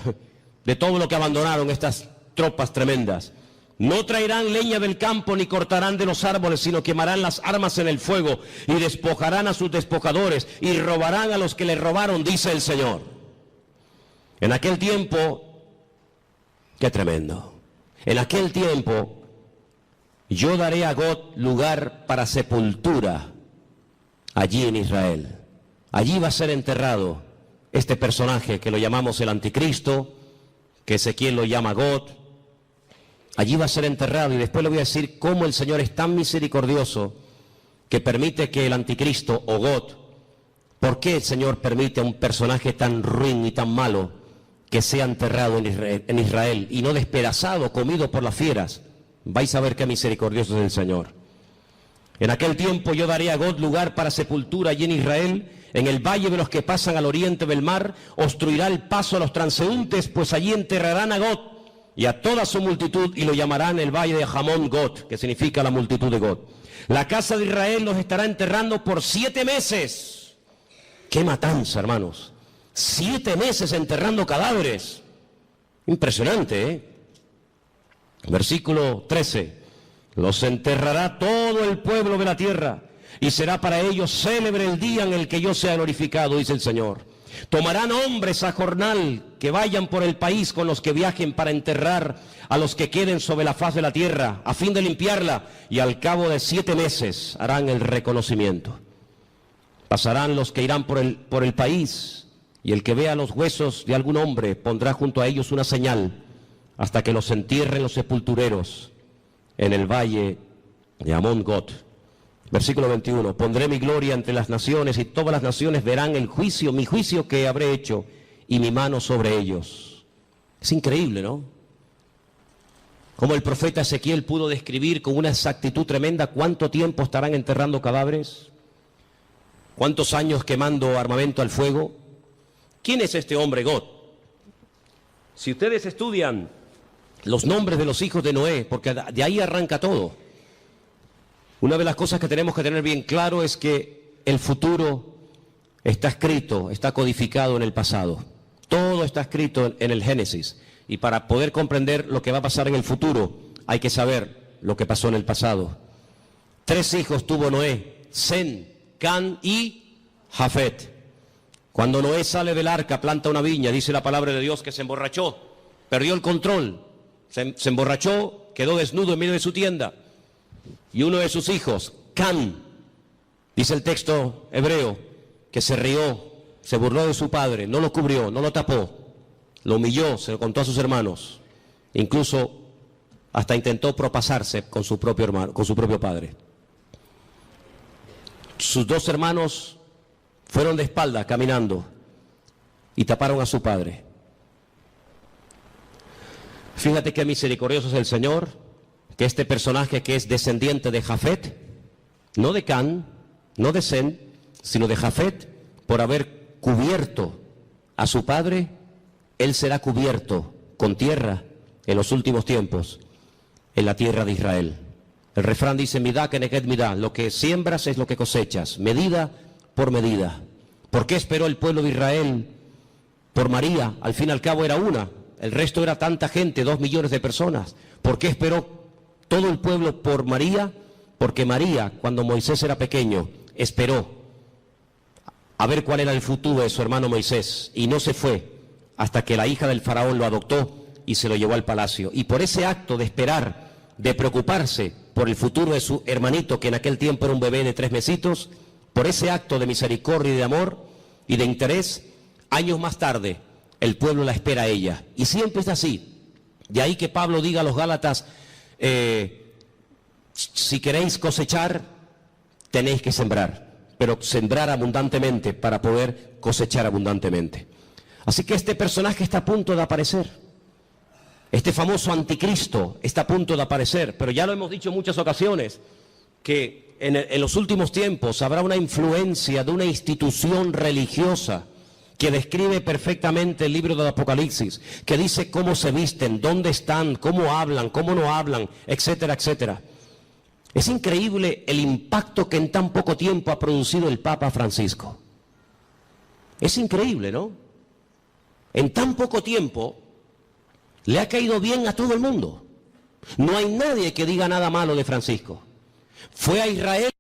de todo lo que abandonaron estas tropas tremendas. No traerán leña del campo ni cortarán de los árboles, sino quemarán las armas en el fuego y despojarán a sus despojadores y robarán a los que les robaron, dice el Señor. En aquel tiempo, qué tremendo. En aquel tiempo, yo daré a God lugar para sepultura allí en Israel. Allí va a ser enterrado este personaje que lo llamamos el anticristo, que Ezequiel lo llama God. Allí va a ser enterrado, y después le voy a decir cómo el Señor es tan misericordioso que permite que el anticristo o God, ¿por qué el Señor permite a un personaje tan ruin y tan malo que sea enterrado en Israel y no despedazado, comido por las fieras? Vais a ver qué misericordioso es el Señor. En aquel tiempo yo daré a God lugar para sepultura allí en Israel, en el valle de los que pasan al oriente del mar, obstruirá el paso a los transeúntes, pues allí enterrarán a God y a toda su multitud, y lo llamarán el valle de Hamón God, que significa la multitud de God. La casa de Israel los estará enterrando por 7 meses. ¡Qué matanza, hermanos! 7 meses enterrando cadáveres. Impresionante, ¿eh? Versículo 13. Los enterrará todo el pueblo de la tierra, y será para ellos célebre el día en el que yo sea glorificado, dice el Señor. Tomarán hombres a jornal que vayan por el país con los que viajen para enterrar a los que queden sobre la faz de la tierra, a fin de limpiarla, y al cabo de 7 meses harán el reconocimiento. Pasarán los que irán por el país, y el que vea los huesos de algún hombre pondrá junto a ellos una señal, hasta que los entierren los sepultureros en el valle de Hamón God. Versículo 21, pondré mi gloria entre las naciones y todas las naciones verán el juicio, mi juicio que habré hecho y mi mano sobre ellos. Es increíble, ¿no? Como el profeta Ezequiel pudo describir con una exactitud tremenda cuánto tiempo estarán enterrando cadáveres, cuántos años quemando armamento al fuego. ¿Quién es este hombre God? Si ustedes estudian los nombres de los hijos de Noé, porque de ahí arranca todo, una de las cosas que tenemos que tener bien claro es que el futuro está escrito, está codificado en el pasado. Todo está escrito en el Génesis. Y para poder comprender lo que va a pasar en el futuro, hay que saber lo que pasó en el pasado. 3 hijos tuvo Noé: Sem, Can y Jafet. Cuando Noé sale del arca, planta una viña, dice la palabra de Dios que se emborrachó, perdió el control, se emborrachó, quedó desnudo en medio de su tienda. Y uno de sus hijos, Can, dice el texto hebreo, que se rió, se burló de su padre, no lo cubrió, no lo tapó, lo humilló, se lo contó a sus hermanos, incluso hasta intentó propasarse con su propio hermano, con su propio padre. Sus 2 hermanos fueron de espaldas caminando y taparon a su padre. Fíjate qué misericordioso es el Señor, que este personaje que es descendiente de Jafet, no de Can, no de Sem, sino de Jafet, por haber cubierto a su padre, él será cubierto con tierra en los últimos tiempos, en la tierra de Israel. El refrán dice, midá keneged midá, lo que siembras es lo que cosechas, medida por medida. ¿Por qué esperó el pueblo de Israel por María? Al fin y al cabo era una, el resto era tanta gente, 2 millones de personas. ¿Por qué esperó todo el pueblo por María? Porque María, cuando Moisés era pequeño, esperó a ver cuál era el futuro de su hermano Moisés, y no se fue hasta que la hija del faraón lo adoptó y se lo llevó al palacio. Y por ese acto de esperar, de preocuparse por el futuro de su hermanito, que en aquel tiempo era un bebé de 3 mesitos, por ese acto de misericordia y de amor y de interés, años más tarde, el pueblo la espera a ella. Y siempre es así. De ahí que Pablo diga a los Gálatas, si queréis cosechar, tenéis que sembrar, pero sembrar abundantemente para poder cosechar abundantemente. Así que este personaje está a punto de aparecer. Este famoso anticristo está a punto de aparecer, pero ya lo hemos dicho en muchas ocasiones, que en los últimos tiempos habrá una influencia de una institución religiosa que describe perfectamente el libro del Apocalipsis, que dice cómo se visten, dónde están, cómo hablan, cómo no hablan, etcétera, etcétera. Es increíble el impacto que en tan poco tiempo ha producido el Papa Francisco. Es increíble, ¿no? En tan poco tiempo le ha caído bien a todo el mundo. No hay nadie que diga nada malo de Francisco. Fue a Israel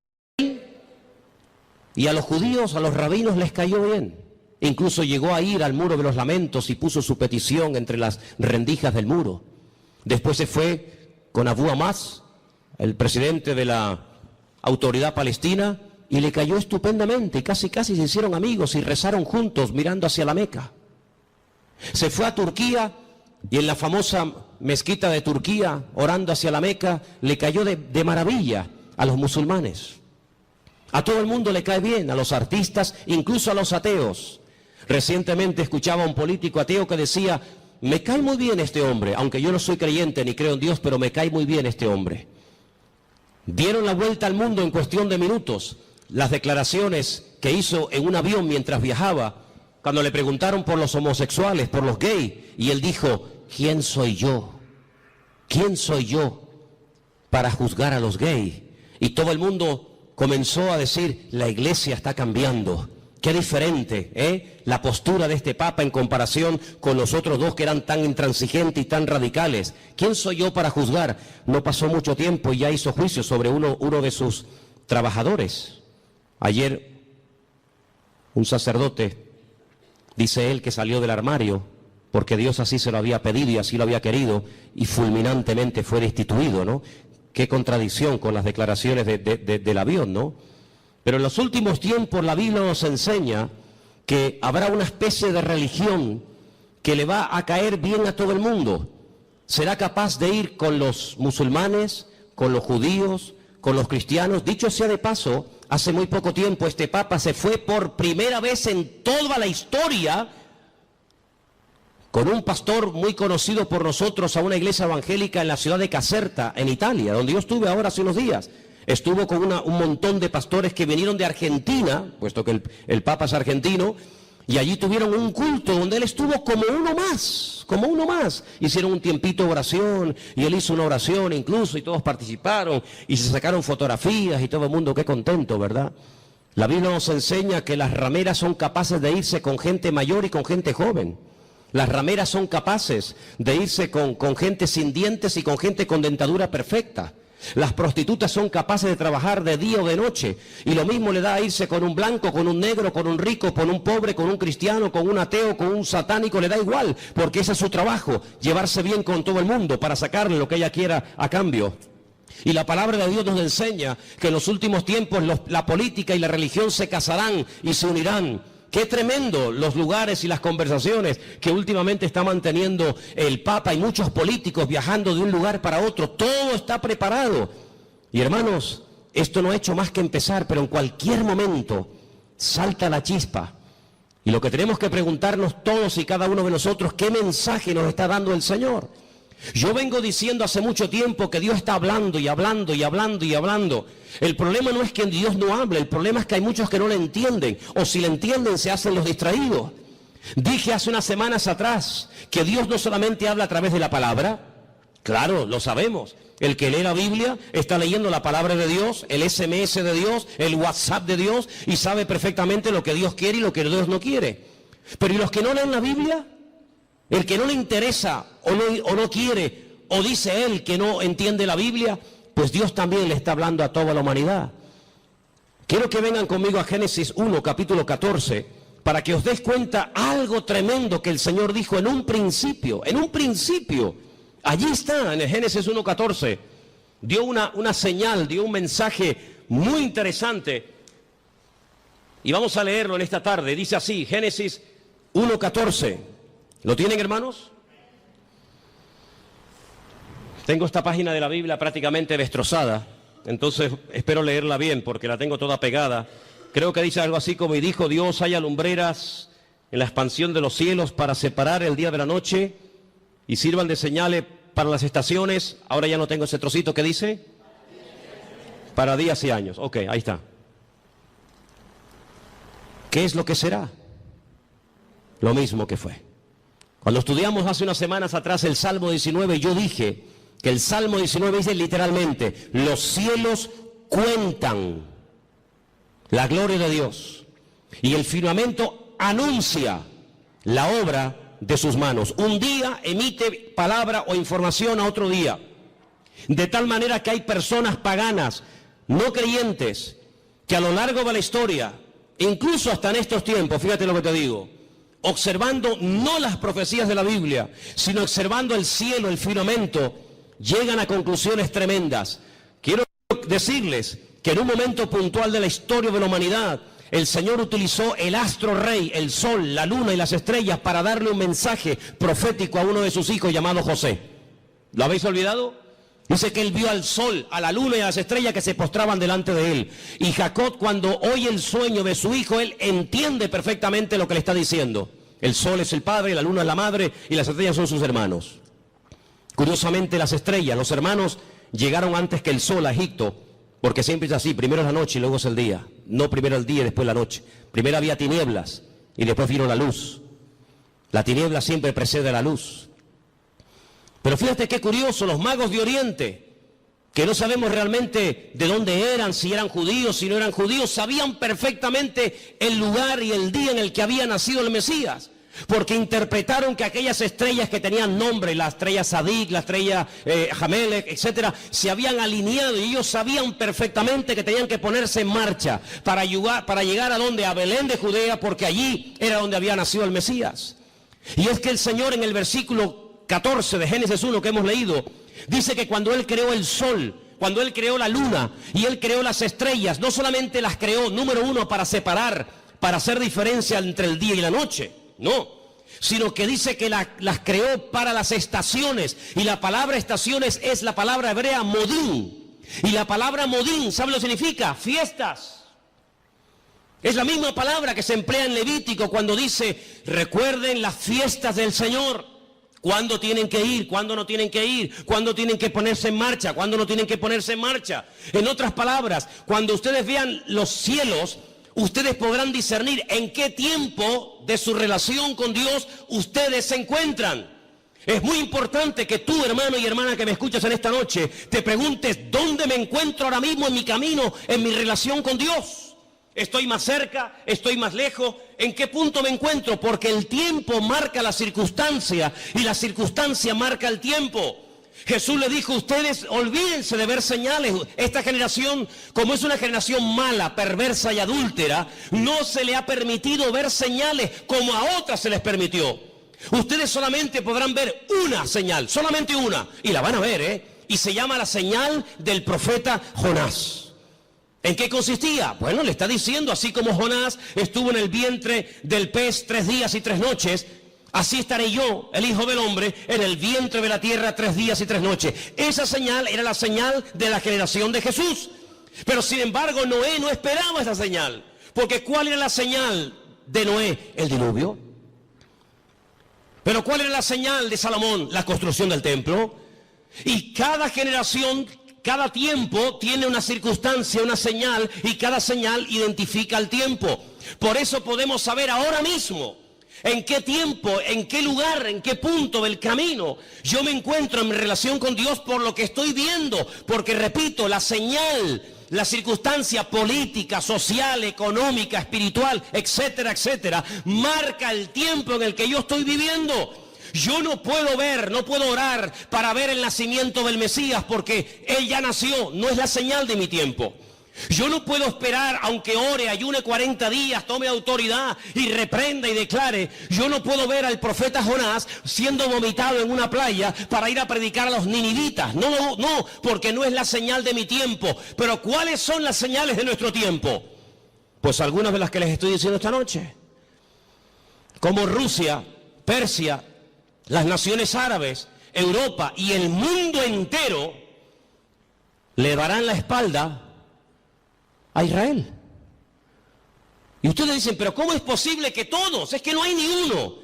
y a los judíos, a los rabinos les cayó bien. Incluso llegó a ir al muro de los lamentos y puso su petición entre las rendijas del muro. Después se fue con Abu Hamas, el presidente de la autoridad palestina, y le cayó estupendamente, y casi se hicieron amigos y rezaron juntos mirando hacia la Meca. Se fue a Turquía y en la famosa mezquita de Turquía, orando hacia la Meca, le cayó de maravilla a los musulmanes. A todo el mundo le cae bien, a los artistas, incluso a los ateos. Recientemente escuchaba a un político ateo que decía, me cae muy bien este hombre, aunque yo no soy creyente ni creo en Dios, pero me cae muy bien este hombre. Dieron la vuelta al mundo en cuestión de minutos las declaraciones que hizo en un avión mientras viajaba, cuando le preguntaron por los homosexuales, por los gays, y él dijo, ¿quién soy yo? ¿Quién soy yo para juzgar a los gays? Y todo el mundo comenzó a decir, la iglesia está cambiando. Qué diferente, ¿eh? La postura de este Papa en comparación con los otros 2 que eran tan intransigentes y tan radicales. ¿Quién soy yo para juzgar? No pasó mucho tiempo y ya hizo juicio sobre uno de sus trabajadores. Ayer un sacerdote, dice él, que salió del armario porque Dios así se lo había pedido y así lo había querido, y fulminantemente fue destituido, ¿no? Qué contradicción con las declaraciones del avión, ¿no? Pero en los últimos tiempos la Biblia nos enseña que habrá una especie de religión que le va a caer bien a todo el mundo. Será capaz de ir con los musulmanes, con los judíos, con los cristianos. Dicho sea de paso, hace muy poco tiempo este Papa se fue por primera vez en toda la historia con un pastor muy conocido por nosotros a una iglesia evangélica en la ciudad de Caserta, en Italia, donde yo estuve ahora hace unos días. Estuvo con un montón de pastores que vinieron de Argentina, puesto que el Papa es argentino, y allí tuvieron un culto donde él estuvo como uno más. Hicieron un tiempito de oración, y él hizo una oración incluso, y todos participaron, y se sacaron fotografías, y todo el mundo, qué contento, ¿verdad? La Biblia nos enseña que las rameras son capaces de irse con gente mayor y con gente joven. Las rameras son capaces de irse con gente sin dientes y con gente con dentadura perfecta. Las prostitutas son capaces de trabajar de día o de noche, y lo mismo le da a irse con un blanco, con un negro, con un rico, con un pobre, con un cristiano, con un ateo, con un satánico, le da igual, porque ese es su trabajo, llevarse bien con todo el mundo para sacarle lo que ella quiera a cambio. Y la palabra de Dios nos enseña que en los últimos tiempos la política y la religión se casarán y se unirán. Qué tremendo los lugares y las conversaciones que últimamente está manteniendo el Papa y muchos políticos viajando de un lugar para otro. Todo está preparado. Y hermanos, esto no ha hecho más que empezar, pero en cualquier momento salta la chispa. Y lo que tenemos que preguntarnos todos y cada uno de nosotros, ¿qué mensaje nos está dando el Señor? Yo vengo diciendo hace mucho tiempo que Dios está hablando y hablando y hablando y hablando. El problema no es que Dios no hable, el problema es que hay muchos que no le entienden, o si le entienden se hacen los distraídos. Dije hace unas semanas atrás que Dios no solamente habla a través de la palabra, claro, lo sabemos. El que lee la Biblia está leyendo la palabra de Dios, el SMS de Dios, el WhatsApp de Dios, y sabe perfectamente lo que Dios quiere y lo que Dios no quiere. Pero ¿y los que no leen la Biblia? El que no le interesa o no quiere, o dice él que no entiende la Biblia, pues Dios también le está hablando a toda la humanidad. Quiero que vengan conmigo a Génesis 1, capítulo 14, para que os des cuenta algo tremendo que el Señor dijo en un principio. Allí está, en el Génesis 1, 14, dio una señal, dio un mensaje muy interesante. Y vamos a leerlo en esta tarde. Dice así, Génesis 1, 14. ¿Lo tienen, hermanos? Tengo esta página de la Biblia prácticamente destrozada, entonces espero leerla bien porque la tengo toda pegada. Creo que dice algo así como: y dijo Dios, haya lumbreras en la expansión de los cielos para separar el día de la noche y sirvan de señales para las estaciones. Ahora ya no tengo ese trocito que dice para días y años. Ok, ahí está. ¿Qué es lo que será? Lo mismo que fue. Cuando estudiamos hace unas semanas atrás el Salmo 19, yo dije que el Salmo 19 dice literalmente: los cielos cuentan la gloria de Dios y el firmamento anuncia la obra de sus manos. Un día emite palabra o información a otro día, de tal manera que hay personas paganas, no creyentes, que a lo largo de la historia, incluso hasta en estos tiempos, fíjate lo que te digo, observando no las profecías de la Biblia, sino observando el cielo, el firmamento, llegan a conclusiones tremendas. Quiero decirles que en un momento puntual de la historia de la humanidad, el Señor utilizó el astro rey, el sol, la luna y las estrellas para darle un mensaje profético a uno de sus hijos llamado José. ¿Lo habéis olvidado? Dice que él vio al sol, a la luna y a las estrellas que se postraban delante de él. Y Jacob, cuando oye el sueño de su hijo, él entiende perfectamente lo que le está diciendo. El sol es el padre, la luna es la madre y las estrellas son sus hermanos. Curiosamente, las estrellas, los hermanos, llegaron antes que el sol a Egipto, porque siempre es así: primero es la noche y luego es el día. No primero el día y después la noche. Primero había tinieblas y después vino la luz. La tiniebla siempre precede a la luz. Pero fíjate qué curioso, los magos de Oriente, que no sabemos realmente de dónde eran, si eran judíos, si no eran judíos, sabían perfectamente el lugar y el día en el que había nacido el Mesías, porque interpretaron que aquellas estrellas que tenían nombre, la estrella Sadik, la estrella Jamelech, etcétera, se habían alineado y ellos sabían perfectamente que tenían que ponerse en marcha para llegar a donde, a Belén de Judea, porque allí era donde había nacido el Mesías. Y es que el Señor en el versículo 14 de Génesis 1 que hemos leído, dice que cuando Él creó el sol, cuando Él creó la luna y Él creó las estrellas, no solamente las creó, número uno, para separar, para hacer diferencia entre el día y la noche, no, sino que dice que las creó para las estaciones, y la palabra estaciones es la palabra hebrea modín, Y la palabra modín, ¿sabe lo que significa? Fiestas. Es la misma palabra que se emplea en Levítico cuando dice, recuerden las fiestas del Señor. ¿Cuándo tienen que ir? ¿Cuándo no tienen que ir? ¿Cuándo tienen que ponerse en marcha? ¿Cuándo no tienen que ponerse en marcha? En otras palabras, cuando ustedes vean los cielos, ustedes podrán discernir en qué tiempo de su relación con Dios ustedes se encuentran. Es muy importante que tú, hermano y hermana que me escuchas en esta noche, te preguntes, ¿dónde me encuentro ahora mismo en mi camino, en mi relación con Dios? ¿Estoy más cerca? ¿Estoy más lejos? ¿En qué punto me encuentro? Porque el tiempo marca la circunstancia y la circunstancia marca el tiempo. Jesús le dijo, ustedes olvídense de ver señales. Esta generación, como es una generación mala, perversa y adúltera, no se le ha permitido ver señales como a otras se les permitió. Ustedes solamente podrán ver una señal, solamente una, y la van a ver, y se llama la señal del profeta Jonás. ¿En qué consistía? Bueno, le está diciendo, así como Jonás estuvo en el vientre del pez 3 días y 3 noches, así estaré yo, el Hijo del Hombre, en el vientre de la tierra 3 días y 3 noches. Esa señal era la señal de la generación de Jesús. Pero sin embargo, Noé no esperaba esa señal. Porque ¿cuál era la señal de Noé? El diluvio. Pero ¿cuál era la señal de Salomón? La construcción del templo. Y cada generación, cada tiempo tiene una circunstancia, una señal, y cada señal identifica el tiempo. Por eso podemos saber ahora mismo en qué tiempo, en qué lugar, en qué punto del camino yo me encuentro en mi relación con Dios por lo que estoy viendo. Porque repito, la señal, la circunstancia política, social, económica, espiritual, etcétera, etcétera, marca el tiempo en el que yo estoy viviendo. Yo no puedo ver, no puedo orar para ver el nacimiento del Mesías porque Él ya nació, no es la señal de mi tiempo. Yo no puedo esperar, aunque ore, ayune 40 días, tome autoridad y reprenda y declare. Yo no puedo ver al profeta Jonás siendo vomitado en una playa para ir a predicar a los ninivitas. No, porque no es la señal de mi tiempo. Pero ¿cuáles son las señales de nuestro tiempo? Pues algunas de las que les estoy diciendo esta noche. Como Rusia, Persia, las naciones árabes, Europa y el mundo entero le darán la espalda a Israel. Y ustedes dicen, pero ¿cómo es posible que todos? Es que no hay ni uno.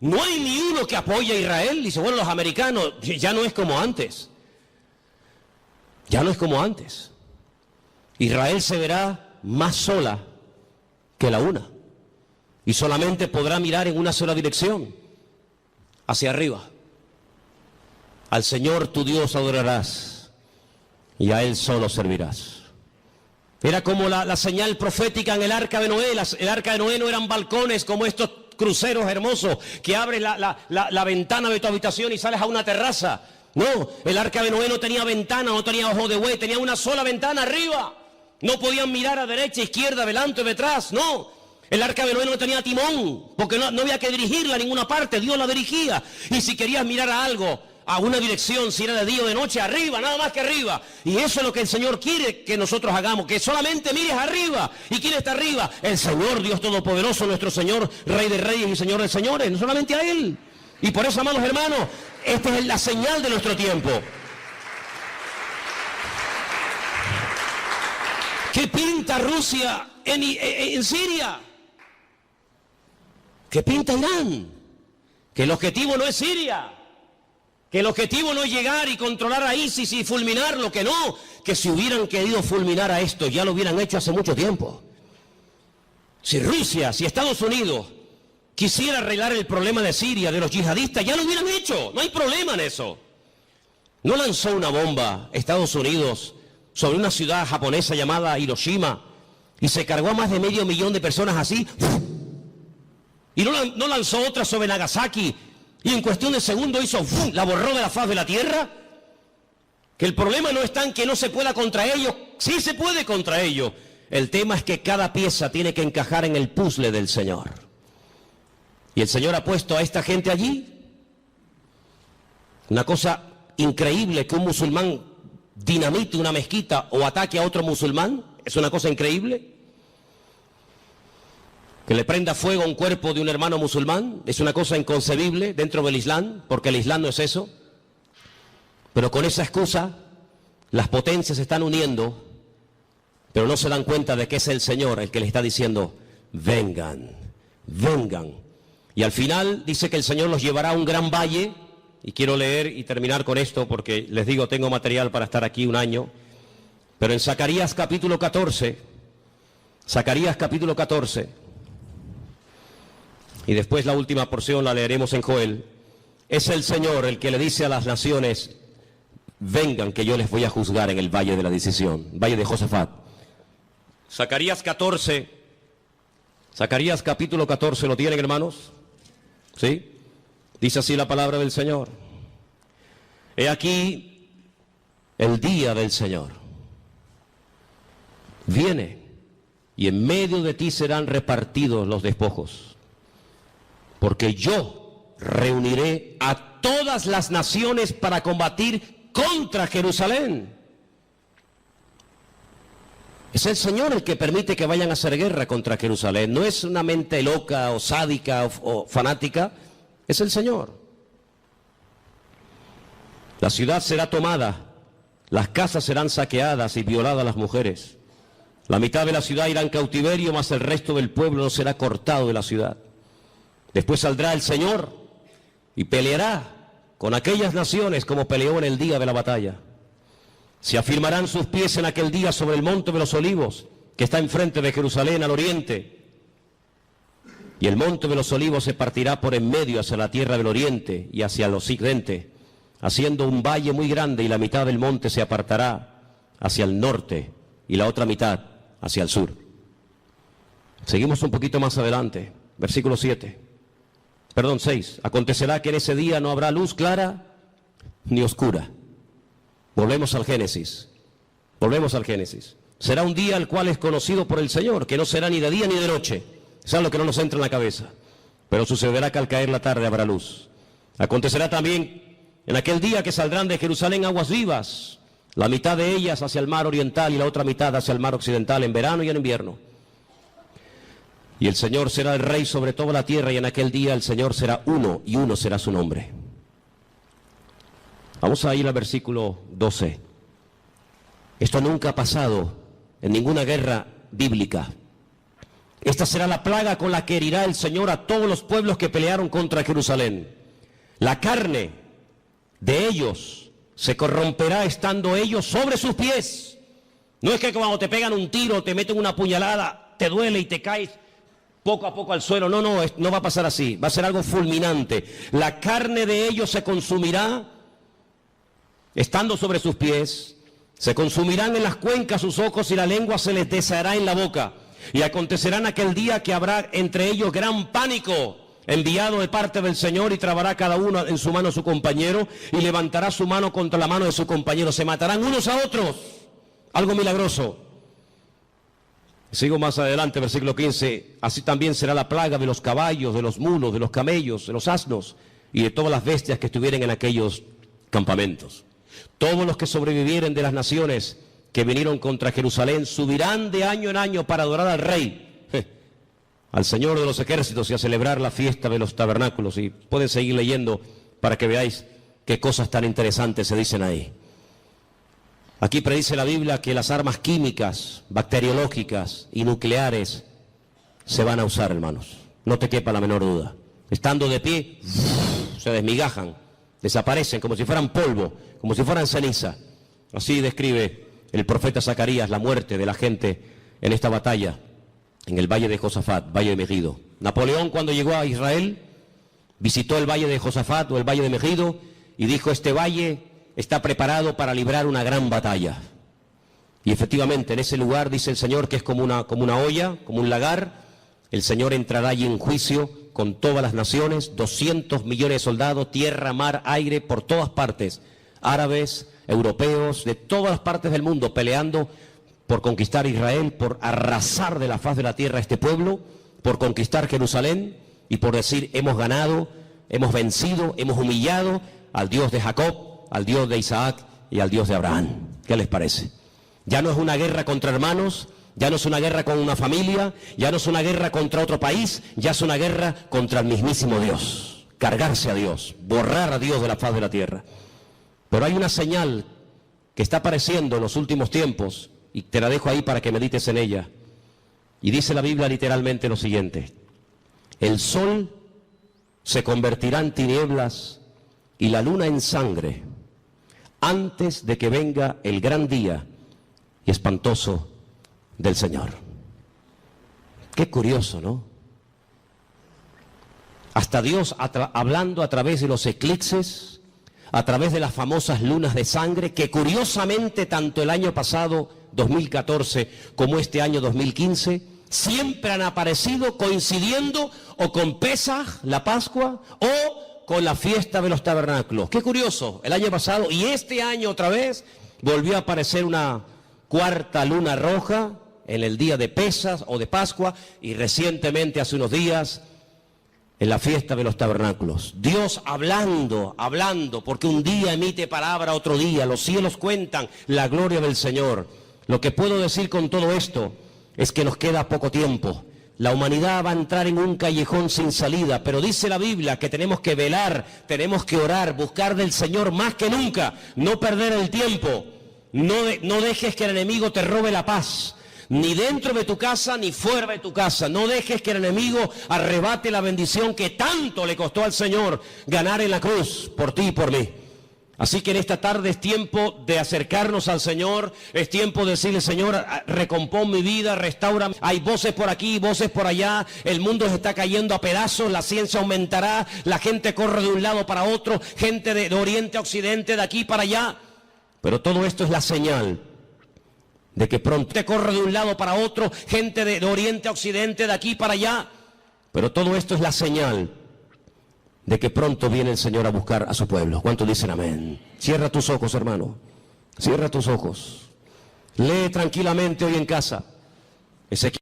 No hay ni uno que apoye a Israel. Dice, bueno, los americanos, ya no es como antes. Ya no es como antes. Israel se verá más sola que la una. Y solamente podrá mirar en una sola dirección, hacia arriba. Al Señor tu Dios adorarás y a Él solo servirás. Era como la señal profética en el arca de Noé. El arca de Noé no eran balcones como estos cruceros hermosos que abres la ventana de tu habitación y sales a una terraza. No, el arca de Noé no tenía ventana, no tenía ojo de buey, tenía una sola ventana arriba. No podían mirar a derecha, izquierda, delante o detrás, no. El arca de Noé no tenía timón, porque no había que dirigirla a ninguna parte, Dios la dirigía. Y si querías mirar a algo, a una dirección, si era de día o de noche, arriba, nada más que arriba. Y eso es lo que el Señor quiere que nosotros hagamos, que solamente mires arriba. ¿Y quién está arriba? El Señor, Dios Todopoderoso, nuestro Señor, Rey de Reyes y Señor de Señores, no solamente a Él. Y por eso, amados hermanos, esta es la señal de nuestro tiempo. ¿Qué pinta Rusia en Siria? ¿Qué pinta Irán? Que el objetivo no es Siria. Que el objetivo no es llegar y controlar a ISIS y fulminarlo, que no. Que si hubieran querido fulminar a esto, ya lo hubieran hecho hace mucho tiempo. Si Rusia, si Estados Unidos quisiera arreglar el problema de Siria, de los yihadistas, ya lo hubieran hecho. No hay problema en eso. No lanzó una bomba Estados Unidos sobre una ciudad japonesa llamada Hiroshima y se cargó a más de 500.000 de personas así. Y no lanzó otra sobre Nagasaki y en cuestión de segundos hizo, la borró de la faz de la tierra. Que el problema no está en que no se pueda contra ellos, sí se puede contra ellos. El tema es que cada pieza tiene que encajar en el puzzle del Señor. Y el Señor ha puesto a esta gente allí. Una cosa increíble que un musulmán dinamite una mezquita o ataque a otro musulmán, es una cosa increíble. Que le prenda fuego a un cuerpo de un hermano musulmán es una cosa inconcebible dentro del Islam, porque el Islam no es eso. Pero con esa excusa las potencias se están uniendo, pero no se dan cuenta de que es el Señor el que les está diciendo, vengan, vengan. Y al final dice que el Señor los llevará a un gran valle, y quiero leer y terminar con esto porque les digo, tengo material para estar aquí un año, pero en Zacarías capítulo 14, y después la última porción la leeremos en Joel, es el Señor el que le dice a las naciones, vengan que yo les voy a juzgar en el valle de la decisión, valle de Josafat. Zacarías capítulo 14, ¿lo tienen, hermanos? ¿Sí? Dice así la palabra del Señor. He aquí el día del Señor. Viene, y en medio de ti serán repartidos los despojos, porque yo reuniré a todas las naciones para combatir contra Jerusalén. Es el Señor el que permite que vayan a hacer guerra contra Jerusalén. No es una mente loca o sádica o fanática. Es el Señor. La ciudad será tomada, las casas serán saqueadas y violadas las mujeres. La mitad de la ciudad irá en cautiverio, mas el resto del pueblo no será cortado de la ciudad. Después saldrá el Señor y peleará con aquellas naciones como peleó en el día de la batalla. Se afirmarán sus pies en aquel día sobre el monte de los olivos, que está enfrente de Jerusalén al oriente. Y el monte de los olivos se partirá por en medio hacia la tierra del oriente y hacia el occidente, haciendo un valle muy grande, y la mitad del monte se apartará hacia el norte y la otra mitad hacia el sur. Seguimos un poquito más adelante, versículo 6. Acontecerá que en ese día no habrá luz clara ni oscura. Volvemos al Génesis. Será un día el cual es conocido por el Señor, que no será ni de día ni de noche. Eso es lo que no nos entra en la cabeza. Pero sucederá que al caer la tarde habrá luz. Acontecerá también en aquel día que saldrán de Jerusalén aguas vivas, la mitad de ellas hacia el mar oriental y la otra mitad hacia el mar occidental, en verano y en invierno. Y el Señor será el rey sobre toda la tierra, y en aquel día el Señor será uno, y uno será su nombre. Vamos a ir al versículo 12. Esto nunca ha pasado en ninguna guerra bíblica. Esta será la plaga con la que herirá el Señor a todos los pueblos que pelearon contra Jerusalén. La carne de ellos se corromperá estando ellos sobre sus pies. No es que cuando te pegan un tiro, te meten una puñalada, te duele y te caes poco a poco al suelo. No va a pasar así. Va a ser algo fulminante. La carne de ellos se consumirá estando sobre sus pies. Se consumirán en las cuencas sus ojos, y la lengua se les deshará en la boca. Y acontecerá en aquel día que habrá entre ellos gran pánico, enviado de parte del Señor, y trabará cada uno en su mano a su compañero, y levantará su mano contra la mano de su compañero. Se matarán unos a otros. Algo milagroso. Sigo más adelante, versículo 15. Así también será la plaga de los caballos, de los mulos, de los camellos, de los asnos y de todas las bestias que estuvieren en aquellos campamentos. Todos los que sobrevivieren de las naciones que vinieron contra Jerusalén subirán de año en año para adorar al Rey, al Señor de los ejércitos, y a celebrar la fiesta de los tabernáculos. Y pueden seguir leyendo para que veáis qué cosas tan interesantes se dicen ahí. Aquí predice la Biblia que las armas químicas, bacteriológicas y nucleares se van a usar, hermanos. No te quepa la menor duda. Estando de pie, se desmigajan, desaparecen como si fueran polvo, como si fueran ceniza. Así describe el profeta Zacarías la muerte de la gente en esta batalla, en el valle de Josafat, valle de Megido. Napoleón, cuando llegó a Israel, visitó el valle de Josafat o el valle de Megido y dijo: este valle está preparado para librar una gran batalla. Y efectivamente, en ese lugar, dice el Señor, que es como una olla, como un lagar, el Señor entrará allí en juicio con todas las naciones, 200 millones de soldados, tierra, mar, aire, por todas partes, árabes, europeos, de todas las partes del mundo, peleando por conquistar Israel, por arrasar de la faz de la tierra a este pueblo, por conquistar Jerusalén y por decir: hemos ganado, hemos vencido, hemos humillado al Dios de Jacob, al Dios de Isaac y al Dios de Abraham. ¿Qué les parece? Ya no es una guerra contra hermanos, ya no es una guerra con una familia, ya no es una guerra contra otro país, ya es una guerra contra el mismísimo Dios. Cargarse a Dios, borrar a Dios de la faz de la tierra. Pero hay una señal que está apareciendo en los últimos tiempos, y te la dejo ahí para que medites en ella. Y dice la Biblia literalmente lo siguiente: el sol se convertirá en tinieblas y la luna en sangre antes de que venga el gran día y espantoso del Señor. Qué curioso, ¿no? Hasta Dios hablando a través de los eclipses, a través de las famosas lunas de sangre, que curiosamente tanto el año pasado, 2014, como este año 2015, siempre han aparecido coincidiendo o con Pesaj, la Pascua, o con la fiesta de los tabernáculos. Qué curioso, el año pasado y este año otra vez volvió a aparecer una cuarta luna roja en el día de Pesaj o de Pascua, y recientemente, hace unos días, en la fiesta de los tabernáculos. Dios hablando, porque un día emite palabra, otro día, los cielos cuentan la gloria del Señor. Lo que puedo decir con todo esto es que nos queda poco tiempo. La humanidad va a entrar en un callejón sin salida, pero dice la Biblia que tenemos que velar, tenemos que orar, buscar del Señor más que nunca, no perder el tiempo. No dejes que el enemigo te robe la paz, ni dentro de tu casa ni fuera de tu casa. No dejes que el enemigo arrebate la bendición que tanto le costó al Señor ganar en la cruz por ti y por mí. Así que en esta tarde es tiempo de acercarnos al Señor, es tiempo de decirle: Señor, recompón mi vida, restaura. Hay voces por aquí, voces por allá, el mundo se está cayendo a pedazos, la ciencia aumentará, la gente corre de un lado para otro, gente de oriente a occidente, de aquí para allá. Pero todo esto es la señal de que pronto te corre de un lado para otro, gente de oriente a occidente, de aquí para allá. Pero todo esto es la señal de que pronto viene el Señor a buscar a su pueblo. ¿Cuántos dicen amén? Cierra tus ojos, hermano. Cierra tus ojos. Lee tranquilamente hoy en casa. Ezequiel